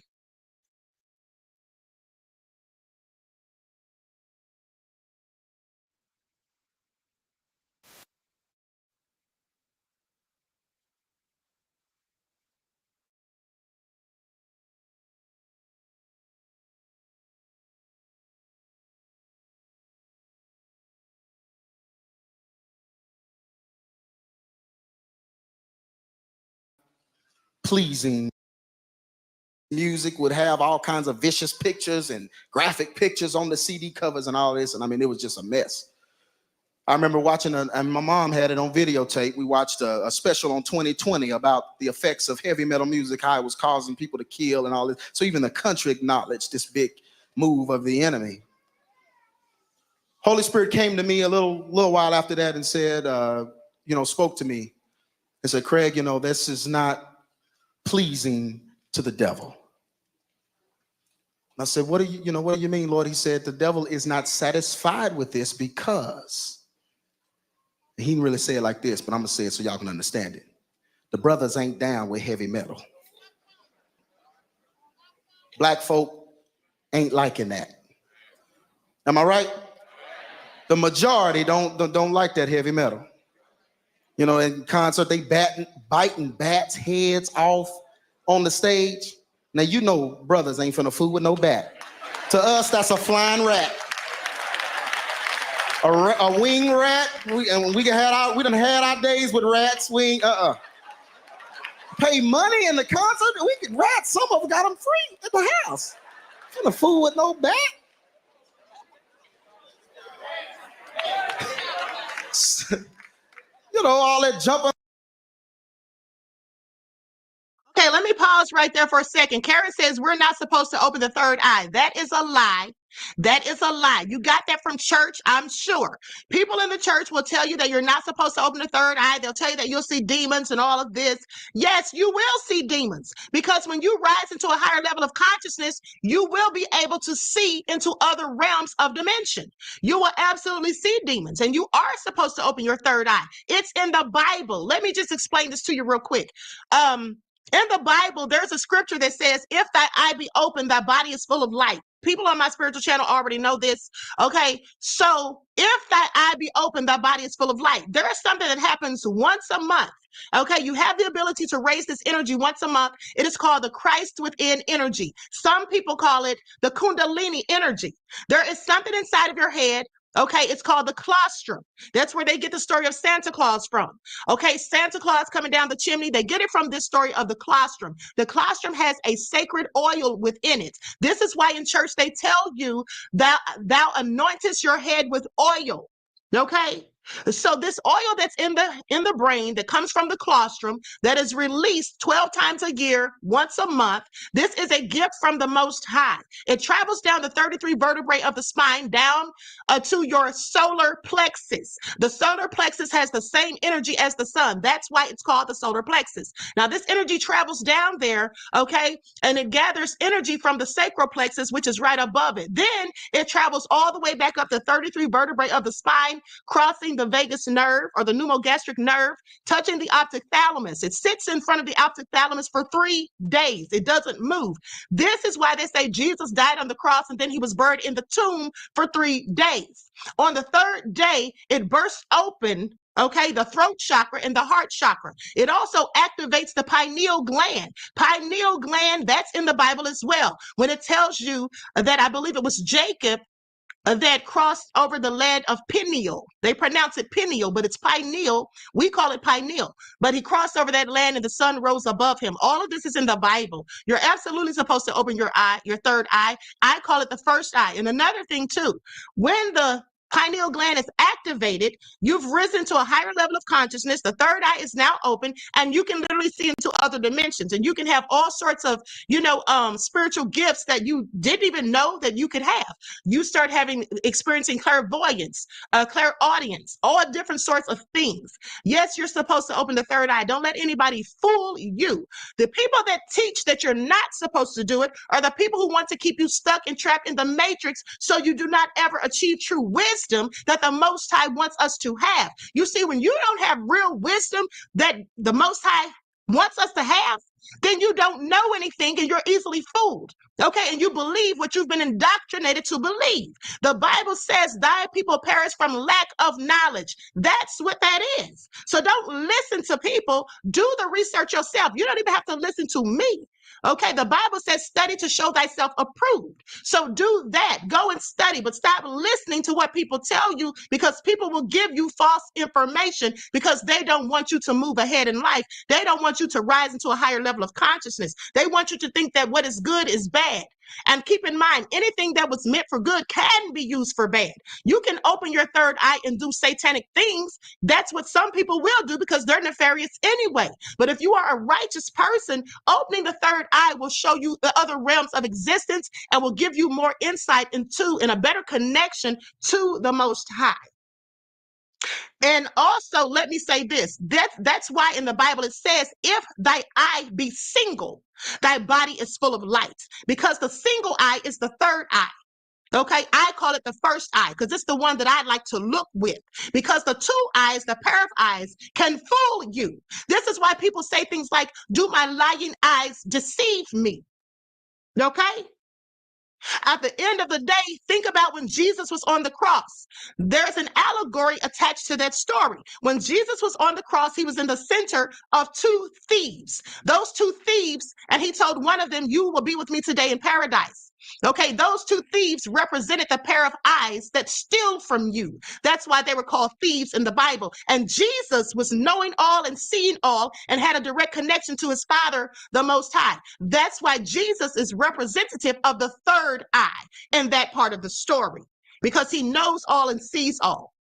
Pleasing music would have all kinds of vicious pictures and graphic pictures on the CD covers and all this. And I mean, it was just a mess. I remember watching, and my mom had it on videotape. We watched a special on 2020 about the effects of heavy metal music, how it was causing people to kill and all this. So even the country acknowledged this big move of the enemy. Holy Spirit came to me a little while after that and said, spoke to me and said, Craig, this is not pleasing to the devil. And I said, what do you mean, Lord? He said, the devil is not satisfied with this because, he didn't really say it like this, but I'm gonna say it so y'all can understand it. The brothers ain't down with heavy metal. Black folk ain't liking that. Am I right? The majority don't like that heavy metal. You know, in concert, they biting bats' heads off on the stage. Now, you know brothers ain't finna fool with no bat. To us, that's a flying rat. A wing rat. We done had our days with rats. Pay money in the concert. We could rats. Some of them got them free at the house. Finna fool with no bat. You know, all that jumping. Okay, let me pause right there for a second. Karen says we're not supposed to open the third eye. That is a lie. That is a lie. You got that from church, I'm sure. People in the church will tell you that you're not supposed to open the third eye. They'll tell you that you'll see demons and all of this. Yes, you will see demons, because when you rise into a higher level of consciousness, you will be able to see into other realms of dimension. You will absolutely see demons, and you are supposed to open your third eye. It's in the Bible. Let me just explain this to you real quick. In the Bible, there's a scripture that says, if thy eye be open, thy body is full of light. People on my spiritual channel already know this. Okay, so if thy eye be open, thy body is full of light. There is something that happens once a month. Okay, you have the ability to raise this energy once a month. It is called the Christ within energy. Some people call it the Kundalini energy. There is something inside of your head. Okay, it's called the claustrum. That's where they get the story of Santa Claus from. Okay, Santa Claus coming down the chimney, they get it from this story of the claustrum. The claustrum has a sacred oil within it. This is why in church they tell you that thou anointest your head with oil. Okay, so this oil that's in the brain that comes from the claustrum, that is released 12 times a year, once a month, this is a gift from the Most High. It travels down the 33 vertebrae of the spine, down to your solar plexus. The solar plexus has the same energy as the sun. That's why it's called the solar plexus. Now, this energy travels down there, okay, and it gathers energy from the sacral plexus, which is right above it. Then it travels all the way back up the 33 vertebrae of the spine, crossing the vagus nerve or the pneumogastric nerve, touching the optic thalamus. It sits in front of the optic thalamus for 3 days. It doesn't move. This is why they say Jesus died on the cross and then he was buried in the tomb for 3 days. On the third day, it bursts open, okay, the throat chakra and the heart chakra. It also activates the pineal gland. Pineal gland, that's in the Bible as well. When it tells you that, I believe it was Jacob that crossed over the land of Peniel. They pronounce it Peniel, but it's pineal. We call it pineal. But he crossed over that land and the sun rose above him. All of this is in the Bible. You're absolutely supposed to open your eye, your third eye. I call it the first eye. And another thing too, when the pineal gland is activated, you've risen to a higher level of consciousness. The third eye is now open, and you can literally see into other dimensions. And you can have all sorts of, spiritual gifts that you didn't even know that you could have. You start experiencing clairvoyance, clairaudience, all different sorts of things. Yes, you're supposed to open the third eye. Don't let anybody fool you. The people that teach that you're not supposed to do it are the people who want to keep you stuck and trapped in the matrix so you do not ever achieve true wisdom that the Most High wants us to have. You see, when you don't have real wisdom that the Most High wants us to have, then you don't know anything and you're easily fooled. Okay, and you believe what you've been indoctrinated to believe. The Bible says, thy people perish from lack of knowledge. That's what that is. So don't listen to people. Do the research yourself. You don't even have to listen to me. Okay, the Bible says, study to show thyself approved. So do that. Go and study, but stop listening to what people tell you, because people will give you false information because they don't want you to move ahead in life. They don't want you to rise into a higher level of consciousness. They want you to think that what is good is bad. And keep in mind, anything that was meant for good can be used for bad. You can open your third eye and do satanic things. That's what some people will do because they're nefarious anyway. But if you are a righteous person, opening the third eye will show you the other realms of existence and will give you more insight into and a better connection to the Most High. And also, let me say this, that's why in the Bible it says, if thy eye be single, thy body is full of light, because the single eye is the third eye. Okay, I call it the first eye because it's the one that I like to look with, because the two eyes, the pair of eyes, can fool you. This is why people say things like, do my lying eyes deceive me? Okay? At the end of the day, think about when Jesus was on the cross. There's an allegory attached to that story. When Jesus was on the cross, he was in the center of two thieves. Those two thieves, and he told one of them, you will be with me today in paradise. Okay, those two thieves represented the pair of eyes that steal from you. That's why they were called thieves in the Bible. And Jesus was knowing all and seeing all and had a direct connection to his Father, the Most High. That's why Jesus is representative of the third eye in that part of the story, because he knows all and sees all.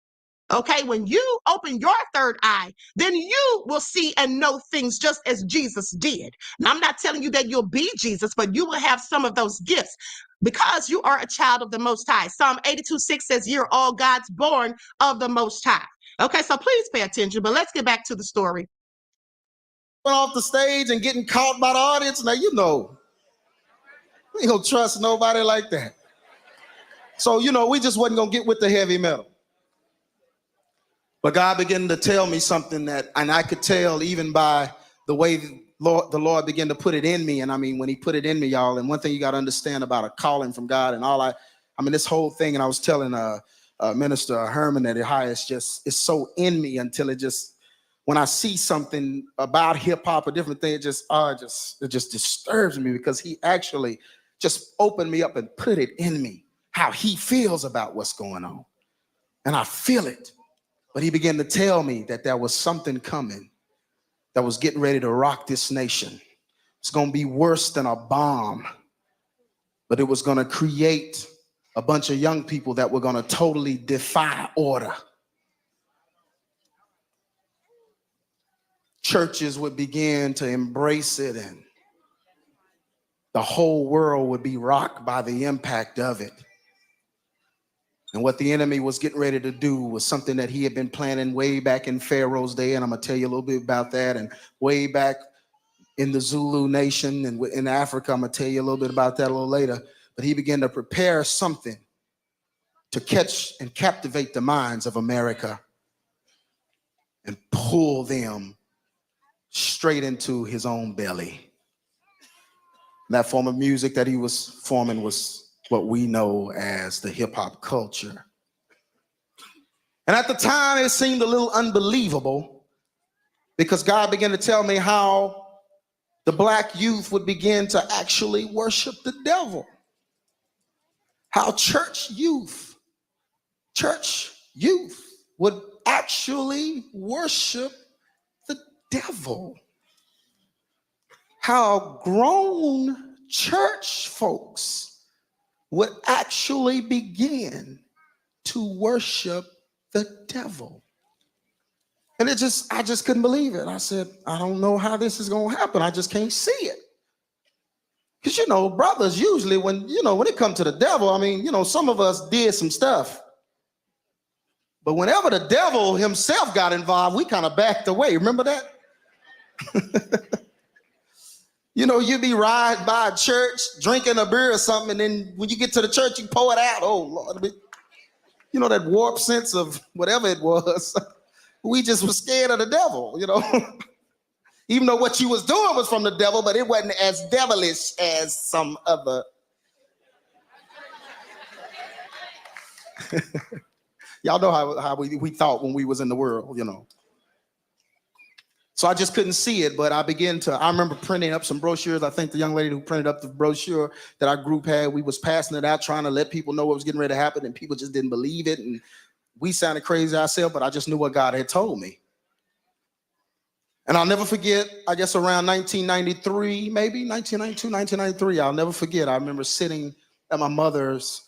Okay, when you open your third eye, then you will see and know things just as Jesus did. Now, I'm not telling you that you'll be Jesus, but you will have some of those gifts because you are a child of the Most High. Psalm 82:6 says, you're all God's born of the Most High. Okay, so please pay attention, but let's get back to the story. Went off the stage and getting caught by the audience. Now, you know, we ain't gonna trust nobody like that. So, you know, we just wasn't gonna get with the heavy metal. But God began to tell me something that, and I could tell even by the way the Lord began to put it in me. And I mean, when he put it in me, y'all, and one thing you got to understand about a calling from God and all I mean, this whole thing, and I was telling Minister Herman that it's so in me until it just, when I see something about hip hop or different things, it just disturbs me, because he actually just opened me up and put it in me, how he feels about what's going on. And I feel it. But he began to tell me that there was something coming that was getting ready to rock this nation. It's going to be worse than a bomb, but it was going to create a bunch of young people that were going to totally defy order. Churches would begin to embrace it, and the whole world would be rocked by the impact of it. And what the enemy was getting ready to do was something that he had been planning way back in Pharaoh's day. And I'm going to tell you a little bit about that. And way back in the Zulu nation and in Africa, I'm going to tell you a little bit about that a little later. But he began to prepare something to catch and captivate the minds of America and pull them straight into his own belly. And that form of music that he was forming was what we know as the hip hop culture. And at the time, it seemed a little unbelievable, because God began to tell me how the black youth would begin to actually worship the devil. How church youth would actually worship the devil. How grown church folks would actually begin to worship the devil. And I just couldn't believe it. I said, I don't know how this is going to happen. I just can't see it. Because, you know, brothers, usually when it comes to the devil, I mean, you know, some of us did some stuff. But whenever the devil himself got involved, we kind of backed away. Remember that? You know, you'd be riding by a church, drinking a beer or something, and then when you get to the church, you pour it out. Oh, Lord. You know, that warped sense of whatever it was. We just were scared of the devil, you know. Even though what you was doing was from the devil, but it wasn't as devilish as some other. Y'all know how we thought when we was in the world, you know. So I just couldn't see it, but I remember printing up some brochures. I think the young lady who printed up the brochure that our group had, we was passing it out, trying to let people know what was getting ready to happen, and people just didn't believe it. And we sounded crazy ourselves, but I just knew what God had told me. And I'll never forget, I guess around 1993, maybe 1992, 1993, I'll never forget. I remember sitting at my mother's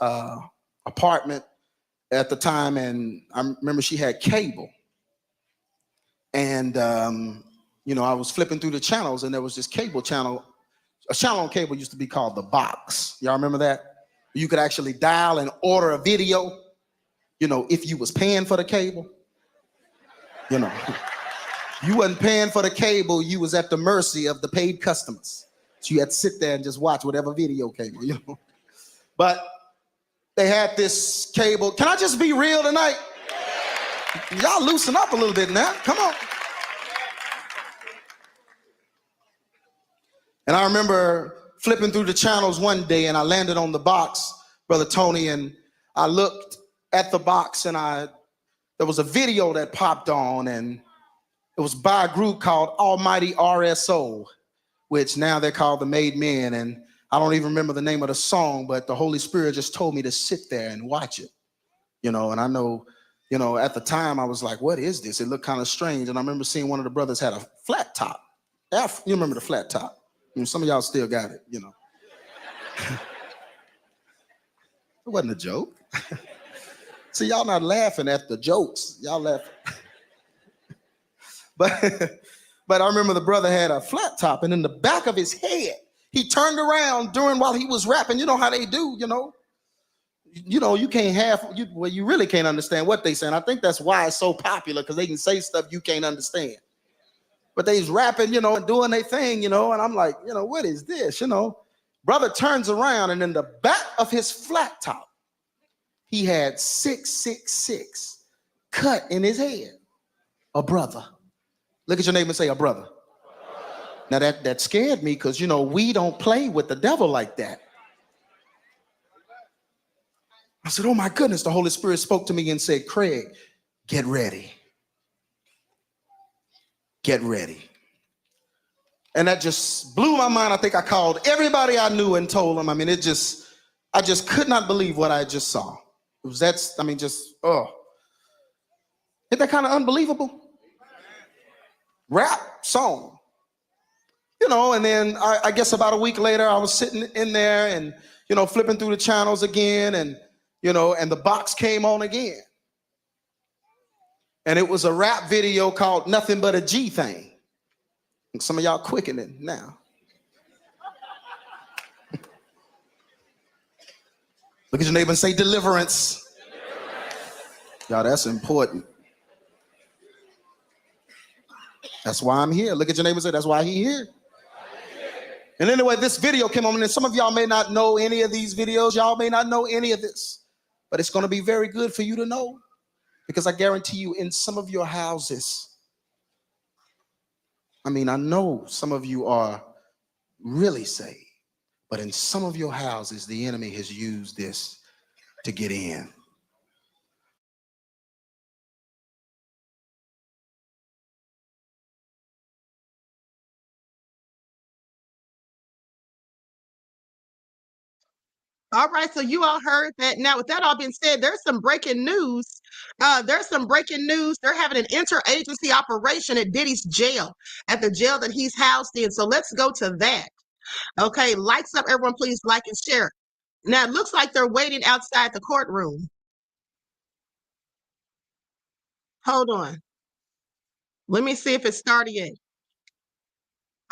apartment at the time, and I remember she had cable. And, you know, I was flipping through the channels, and there was this cable channel. A channel on cable used to be called The Box. Y'all remember that? You could actually dial and order a video, you know, if you was paying for the cable. You know, you wasn't paying for the cable. You was at the mercy of the paid customers. So you had to sit there and just watch whatever video came, you know. But they had this cable. Can I just be real tonight? Y'all loosen up a little bit now. Come on. And I remember flipping through the channels one day and I landed on the box, Brother Tony, and I looked at the box and there was a video that popped on, and it was by a group called Almighty RSO, which now they're called the Made Men. And I don't even remember the name of the song, but the Holy Spirit just told me to sit there and watch it, and I know, at the time I was like, what is this? It looked kind of strange. And I remember seeing one of the brothers had a flat top. You remember the flat top? Some of y'all still got it, It wasn't a joke. See, y'all not laughing at the jokes. Y'all laughing. But I remember the brother had a flat top, and in the back of his head, he turned around while he was rapping. You know how they do, you can't you really can't understand what they saying. I think that's why it's so popular, because they can say stuff you can't understand. But they's rapping, and doing their thing, and I'm like, what is this? Brother turns around, and in the back of his flat top, he had 666 cut in his head. A brother. Look at your neighbor and say, a brother. Now that scared me, because we don't play with the devil like that. I said, oh my goodness. The Holy Spirit spoke to me and said, Craig, get ready. Get ready. And that just blew my mind. I think I called everybody I knew and told them. I just could not believe what I just saw. It was isn't that kind of unbelievable? Rap song. And then I guess about a week later, I was sitting in there and, flipping through the channels again, and, and the box came on again. And it was a rap video called Nothing But a G Thing. And some of y'all quickening now. Look at your neighbor and say deliverance. Y'all, that's important. That's why I'm here. Look at your neighbor and say, that's why he here. And anyway, this video came on, and some of y'all may not know any of these videos. Y'all may not know any of this, but it's going to be very good for you to know, because I guarantee you, in some of your houses, I know some of you are really saved, but in some of your houses, the enemy has used this to get in. All right, so you all heard that. Now, with that all being said, there's some breaking news. They're having an interagency operation at Diddy's jail, at the jail that he's housed in. So let's go to that. Okay, lights up, everyone, please like and share. Now, it looks like they're waiting outside the courtroom. Hold on. Let me see if it started yet.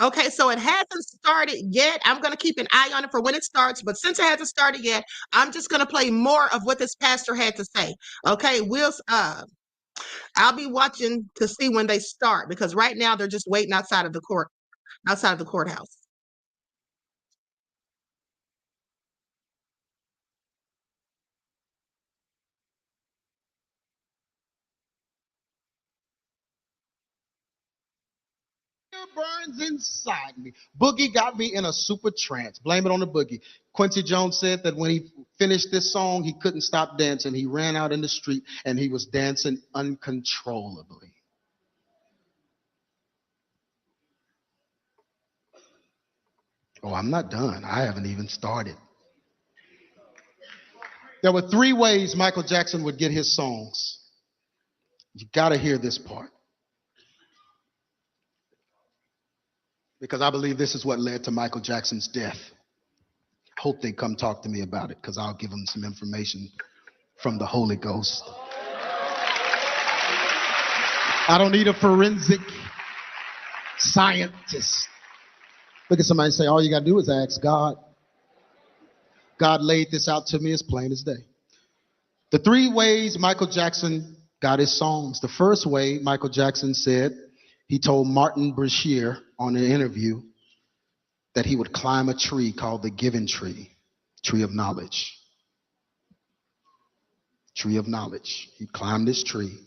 Okay, so it hasn't started yet. I'm going to keep an eye on it for when it starts. But since it hasn't started yet, I'm just going to play more of what this pastor had to say. Okay, I'll be watching to see when they start, because right now they're just waiting outside of the courthouse. Burns inside me. Boogie got me in a super trance. Blame it on the boogie. Quincy Jones said that when he finished this song, he couldn't stop dancing. He ran out in the street and he was dancing uncontrollably. Oh, I'm not done. I haven't even started. There were 3 ways Michael Jackson would get his songs. You got to hear this part, because I believe this is what led to Michael Jackson's death. I hope they come talk to me about it, because I'll give them some information from the Holy Ghost. I don't need a forensic scientist. Look at somebody and say, all you got to do is ask God. God laid this out to me as plain as day. The 3 ways Michael Jackson got his songs. The first way, Michael Jackson said, he told Martin Brashear on an interview that he would climb a tree called the Giving Tree, tree of knowledge. tree of knowledge. He'd climb this tree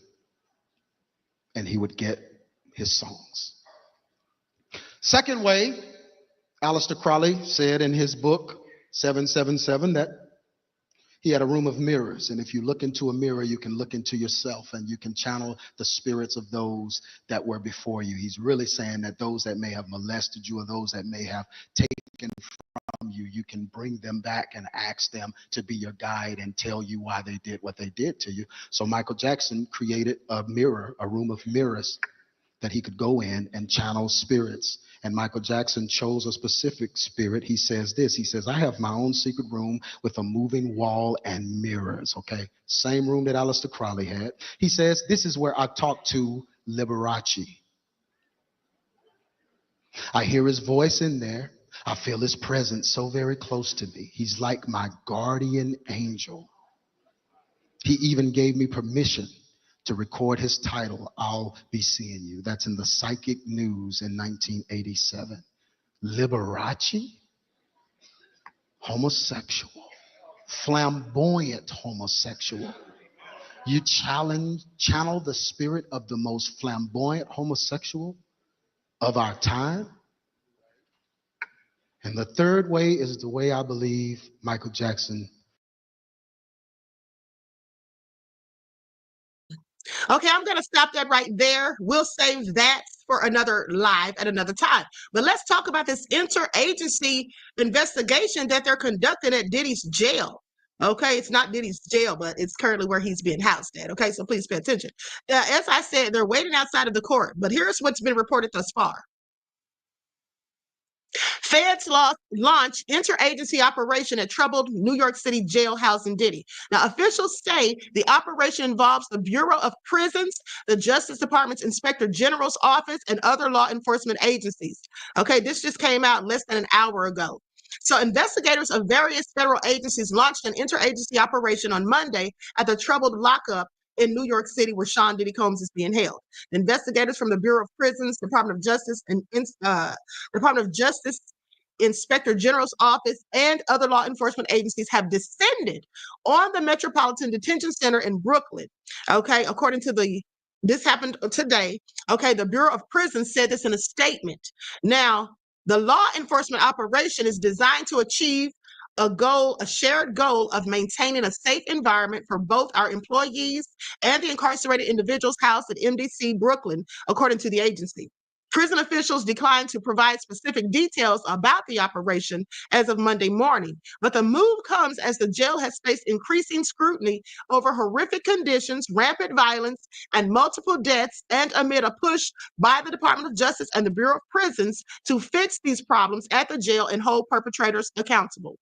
and he would get his songs. Second way, Aleister Crowley said in his book, 777, that he had a room of mirrors. And if you look into a mirror, you can look into yourself and you can channel the spirits of those that were before you. He's really saying that those that may have molested you or those that may have taken from you, you can bring them back and ask them to be your guide and tell you why they did what they did to you. So Michael Jackson created a mirror, a room of mirrors that he could go in and channel spirits. And Michael Jackson chose a specific spirit. He says this, he says, I have my own secret room with a moving wall and mirrors, okay? Same room that Aleister Crowley had. He says, this is where I talk to Liberace. I hear his voice in there. I feel his presence so very close to me. He's like my guardian angel. He even gave me permission to record his title, I'll Be Seeing You. That's in the Psychic News in 1987. Liberace, homosexual, flamboyant homosexual. You channel the spirit of the most flamboyant homosexual of our time. And the third way is the way I believe Michael Jackson. Okay, I'm going to stop that right there. We'll save that for another live at another time. But let's talk about this interagency investigation that they're conducting at Diddy's jail. Okay, it's not Diddy's jail, but it's currently where he's being housed at. Okay, so please pay attention. As I said, they're waiting outside of the court, but here's what's been reported thus far. Feds launch interagency operation at troubled New York City jail housing Diddy. Now, officials say the operation involves the Bureau of Prisons, the Justice Department's Inspector General's office, and other law enforcement agencies. Okay, this just came out less than an hour ago. So investigators of various federal agencies launched an interagency operation on Monday at the troubled lockup in New York City where Sean Diddy Combs is being held. Investigators from the Bureau of Prisons, Department of Justice, and Department of Justice, Inspector General's office, and other law enforcement agencies have descended on the Metropolitan Detention Center in Brooklyn. Okay, according to this happened today. Okay, the Bureau of Prisons said this in a statement. Now, the law enforcement operation is designed to achieve a shared goal of maintaining a safe environment for both our employees and the incarcerated individuals housed at MDC Brooklyn, according to the agency. Prison officials declined to provide specific details about the operation as of Monday morning, but the move comes as the jail has faced increasing scrutiny over horrific conditions, rampant violence, and multiple deaths, and amid a push by the Department of Justice and the Bureau of Prisons to fix these problems at the jail and hold perpetrators accountable.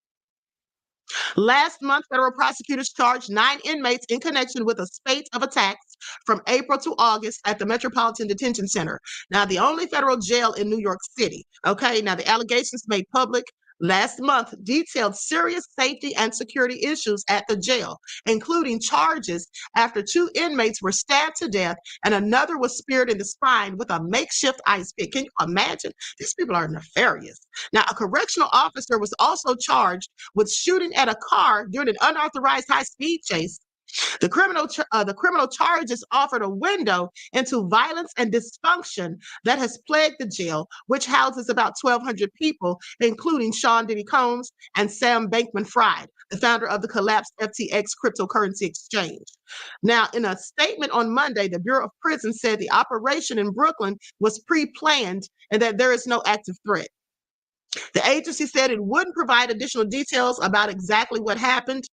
Last month, federal prosecutors charged 9 inmates in connection with a spate of attacks from April to August at the Metropolitan Detention Center. Now, the only federal jail in New York City. Okay, now the allegations made public last month detailed serious safety and security issues at the jail, including charges after 2 inmates were stabbed to death and another was speared in the spine with a makeshift ice pick. Can you imagine? These people are nefarious. Now, a correctional officer was also charged with shooting at a car during an unauthorized high-speed chase. The criminal charges offered a window into violence and dysfunction that has plagued the jail, which houses about 1,200 people, including Sean Diddy Combs and Sam Bankman-Fried, the founder of the collapsed FTX cryptocurrency exchange. Now, in a statement on Monday, the Bureau of Prisons said the operation in Brooklyn was pre-planned and that there is no active threat. The agency said it wouldn't provide additional details about exactly what happened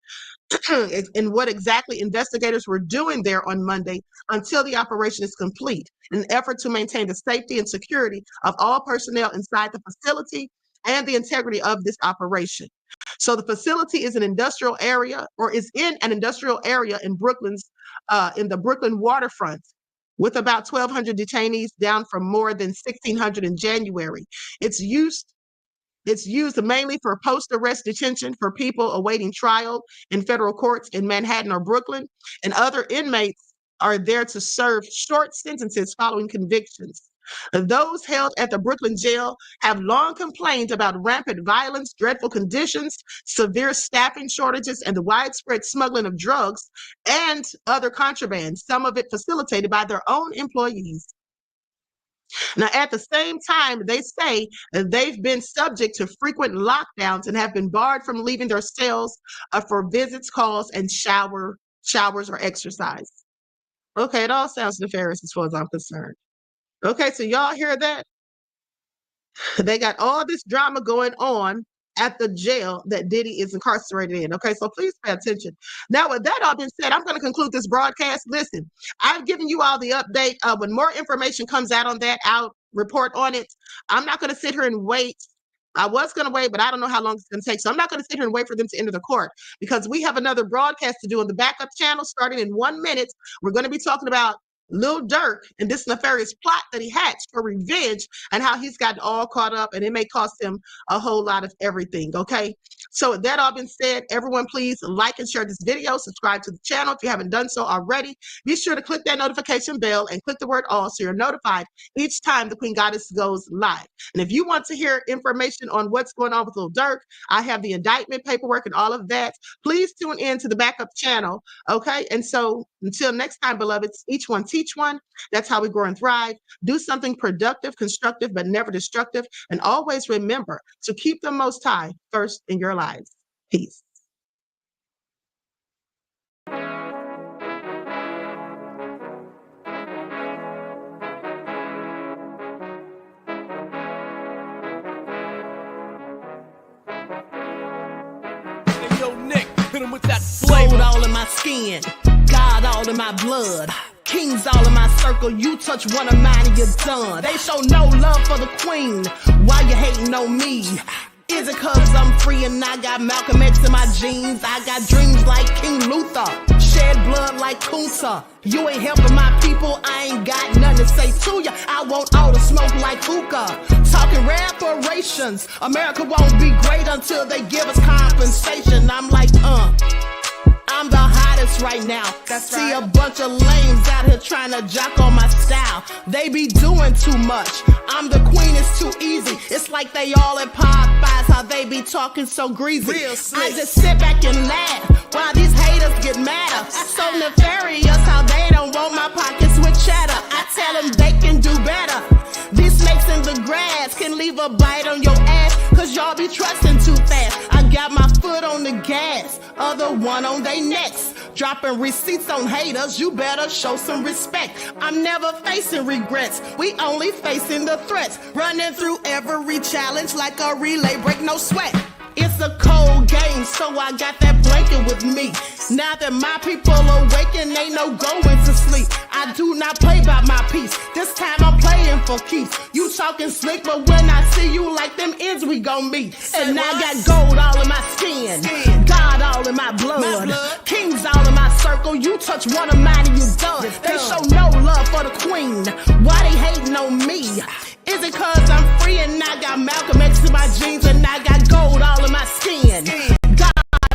and what exactly investigators were doing there on Monday until the operation is complete, in an effort to maintain the safety and security of all personnel inside the facility and the integrity of this operation. So the facility is an industrial area, or is in an industrial area in in the Brooklyn waterfront, with about 1,200 detainees, down from more than 1,600 in January. It's used mainly for post-arrest detention for people awaiting trial in federal courts in Manhattan or Brooklyn, and other inmates are there to serve short sentences following convictions. Those held at the Brooklyn jail have long complained about rampant violence, dreadful conditions, severe staffing shortages, and the widespread smuggling of drugs and other contraband, some of it facilitated by their own employees. Now, at the same time, they say they've been subject to frequent lockdowns and have been barred from leaving their cells for visits, calls, and showers or exercise. Okay, it all sounds nefarious as far as I'm concerned. Okay, so y'all hear that? They got all this drama going on at the jail that Diddy is incarcerated in. Okay, so please pay attention. Now, with that all being said, I'm going to conclude this broadcast. Listen, I've given you all the update. When more information comes out on that, I'll report on it. I'm not going to sit here and wait. I was going to wait, but I don't know how long it's going to take. So I'm not going to sit here and wait for them to enter the court because we have another broadcast to do on the backup channel starting in 1 minute. We're going to be talking about Lil Durk and this nefarious plot that he hatched for revenge and how he's gotten all caught up, and it may cost him a whole lot of everything. Okay, so with that all been said, everyone please like and share this video, subscribe to the channel if you haven't done so already. Be sure to click that notification bell and click the word all so you're notified each time the Queen Goddess goes live. And if you want to hear information on what's going on with Lil Durk, I have the indictment paperwork and all of that. Please tune in to the backup channel. Okay, and so until next time, beloveds, each one teach one. That's how we grow and thrive. Do something productive, constructive, but never destructive. And always remember to keep the Most High first in your lives. Peace. Gold all in my skin, God all in my blood, kings all in my circle. You touch one of mine and you're done. They show no love for the queen. Why you hating on me? Is it cause I'm free and I got Malcolm X in my jeans? I got dreams like King Luther, shed blood like Kunsa. You ain't helping my people, I ain't got nothing to say to ya. I want all the smoke like hookah. Talking reparations, America won't be great until they give us compensation. I'm like, I'm the hottest right now. See a bunch of lames out here trying to jock on my style. They be doing too much. I'm the queen, it's too easy. It's like they all at Popeyes, how they be talking so greasy. I just sit back and laugh while these haters get madder. So nefarious how they don't want my pockets with cheddar. I tell them they can do better. These snakes in the grass can leave a bite on your ass, cause y'all be trusting too fast. I got my foot on the gas, other one on they necks. Dropping receipts on haters, you better show some respect. I'm never facing regrets, we only facing the threats. Running through every challenge like a relay, break no sweat. It's a cold game, so I got that blanket with me. Now that my people awaken, ain't no going to sleep. I do not play by my piece, this time I'm playing for keeps. You talking slick, but when I see you like them ends, we gon' meet. And I got gold all in my skin, God all in my blood, kings all in my circle. You touch one of mine and you done. They show no love for the queen. Why they hating on me? Is it cause I'm free and I got Malcolm X in my jeans and I got gold all in my skin, God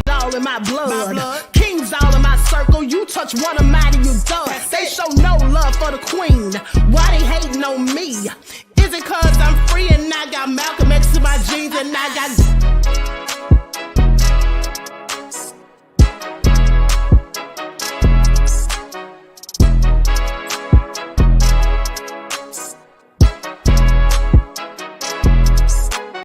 all in my blood, kings all in my circle. You touch one of mine and you done. They show no love for the queen. Why they hating on me? Is it cause I'm free and I got Malcolm X in my jeans and I got